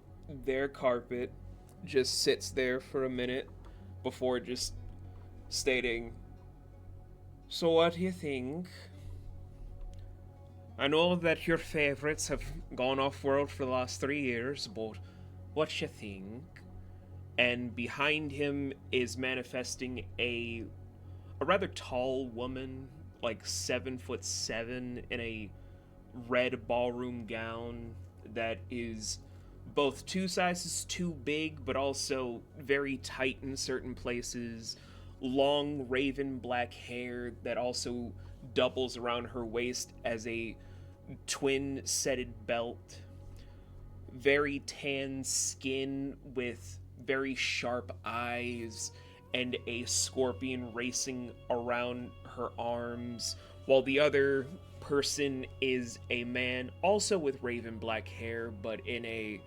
their carpet just sits there for a minute before just stating, "So what do you think? I know that your favorites have gone off-world for the last 3 years, but what you think?" And behind him is manifesting a rather tall woman, like 7'7", in a red ballroom gown that is both 2 sizes too big, but also very tight in certain places. Long raven black hair that also doubles around her waist as a twin setted belt. Very tan skin with very sharp eyes and a scorpion racing around her arms, while the other person is a man also with raven black hair but in a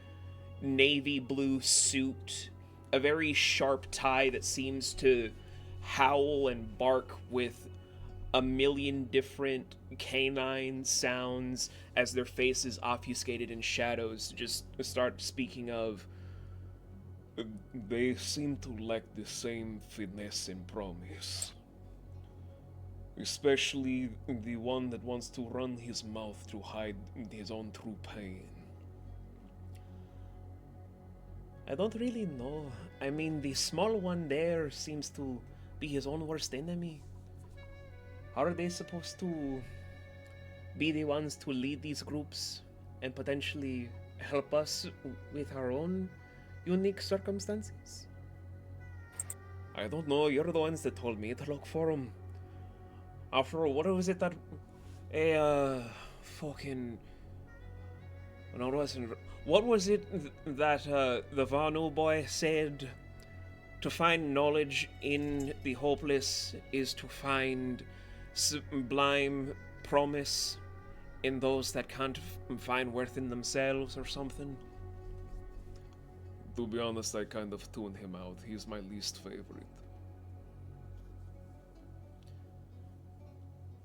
navy blue suit, a very sharp tie that seems to howl and bark with a million different canine sounds as their faces obfuscated in shadows just start speaking of, "They seem to lack the same finesse and promise. Especially the one that wants to run his mouth to hide his own true pain. I don't really know. I mean, the small one there seems to be his own worst enemy. How are they supposed to be the ones to lead these groups and potentially help us with our own unique circumstances? I don't know. You're the ones that told me to look for them. After all, what was it that fucking... No, it wasn't. What was it that the Vanu boy said? To find knowledge in the hopeless is to find sublime promise in those that can't find worth in themselves or something. To be honest, I kind of tune him out. He's my least favorite.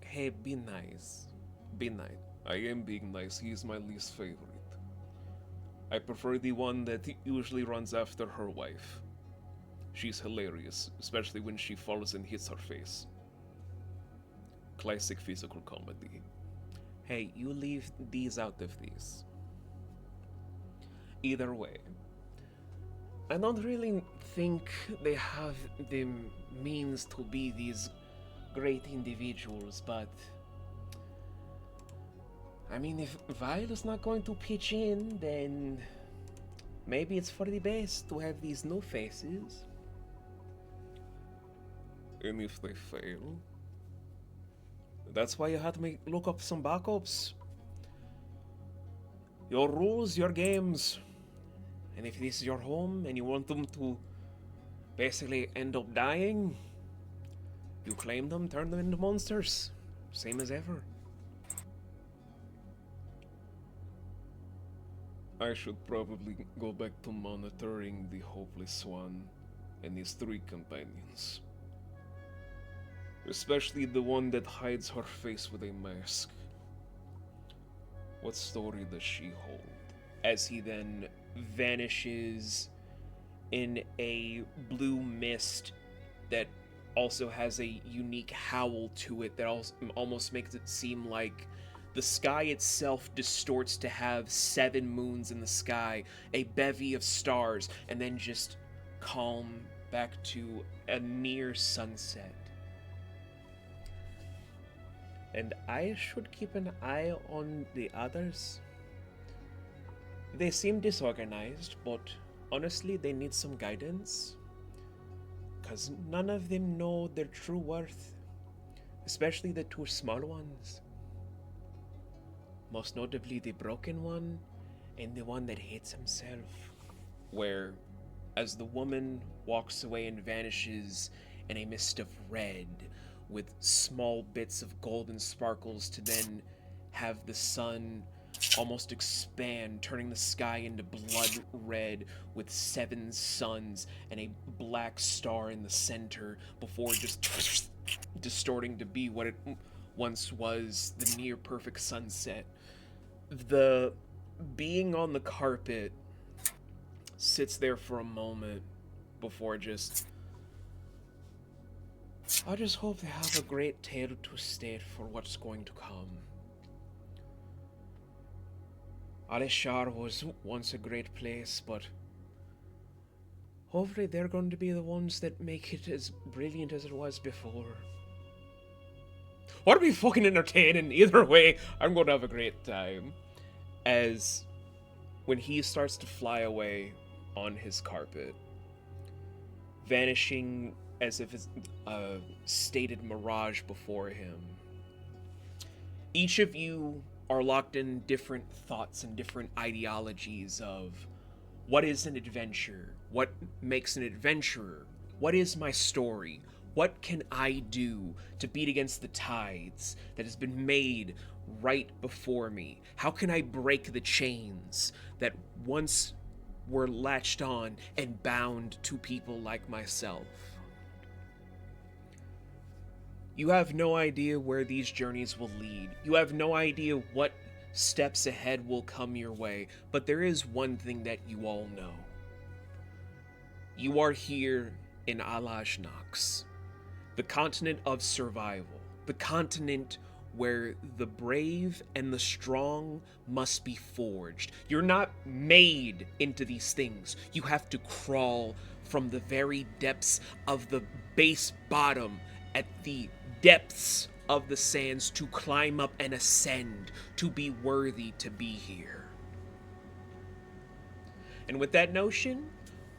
Hey, be nice. Be nice. I am being nice. He is my least favorite. I prefer the one that usually runs after her wife. She's hilarious, especially when she falls and hits her face. Classic physical comedy. Hey, you leave these out of these. Either way, I don't really think they have the means to be these great individuals, but I mean, if Violet's not going to pitch in, then maybe it's for the best to have these new faces. And if they fail, that's why you had to look up some backups. Your rules, your games. And if this is your home and you want them to basically end up dying, you claim them, turn them into monsters. Same as ever. I should probably go back to monitoring the Hopeless One and his 3 companions. Especially the one that hides her face with a mask. What story does she hold? As he then vanishes in a blue mist that also has a unique howl to it that almost makes it seem like the sky itself distorts to have 7 moons in the sky, a bevy of stars, and then just calm back to a near sunset. And I should keep an eye on the others. They seem disorganized, but honestly, they need some guidance. 'Cause none of them know their true worth, especially the 2 small ones. Most notably the broken one and the one that hates himself. Where, as the woman walks away and vanishes in a mist of red, with small bits of golden sparkles to then have the sun almost expand, turning the sky into blood red with 7 suns and a black star in the center before just distorting to be what it once was, the near perfect sunset. The being on the carpet sits there for a moment before just... I just hope they have a great tale to state for what's going to come. Shar was once a great place, but hopefully they're going to be the ones that make it as brilliant as it was before. Or be fucking entertaining. Either way, I'm going to have a great time. As when he starts to fly away on his carpet, vanishing as if it's a stated mirage before him. Each of you are locked in different thoughts and different ideologies of what is an adventure, what makes an adventurer, what is my story, what can I do to beat against the tides that has been made right before me? How can I break the chains that once were latched on and bound to people like myself? You have no idea where these journeys will lead. You have no idea what steps ahead will come your way, but there is one thing that you all know. You are here in Alaj-Nox, the continent of survival, the continent where the brave and the strong must be forged. You're not made into these things. You have to crawl from the very depths of the base bottom at the depths of the sands to climb up and ascend to be worthy to be here. And with that notion,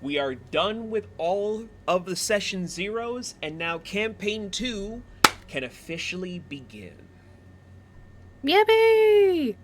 we are done with all of the session zeros, and now campaign 2 can officially begin. Yippee!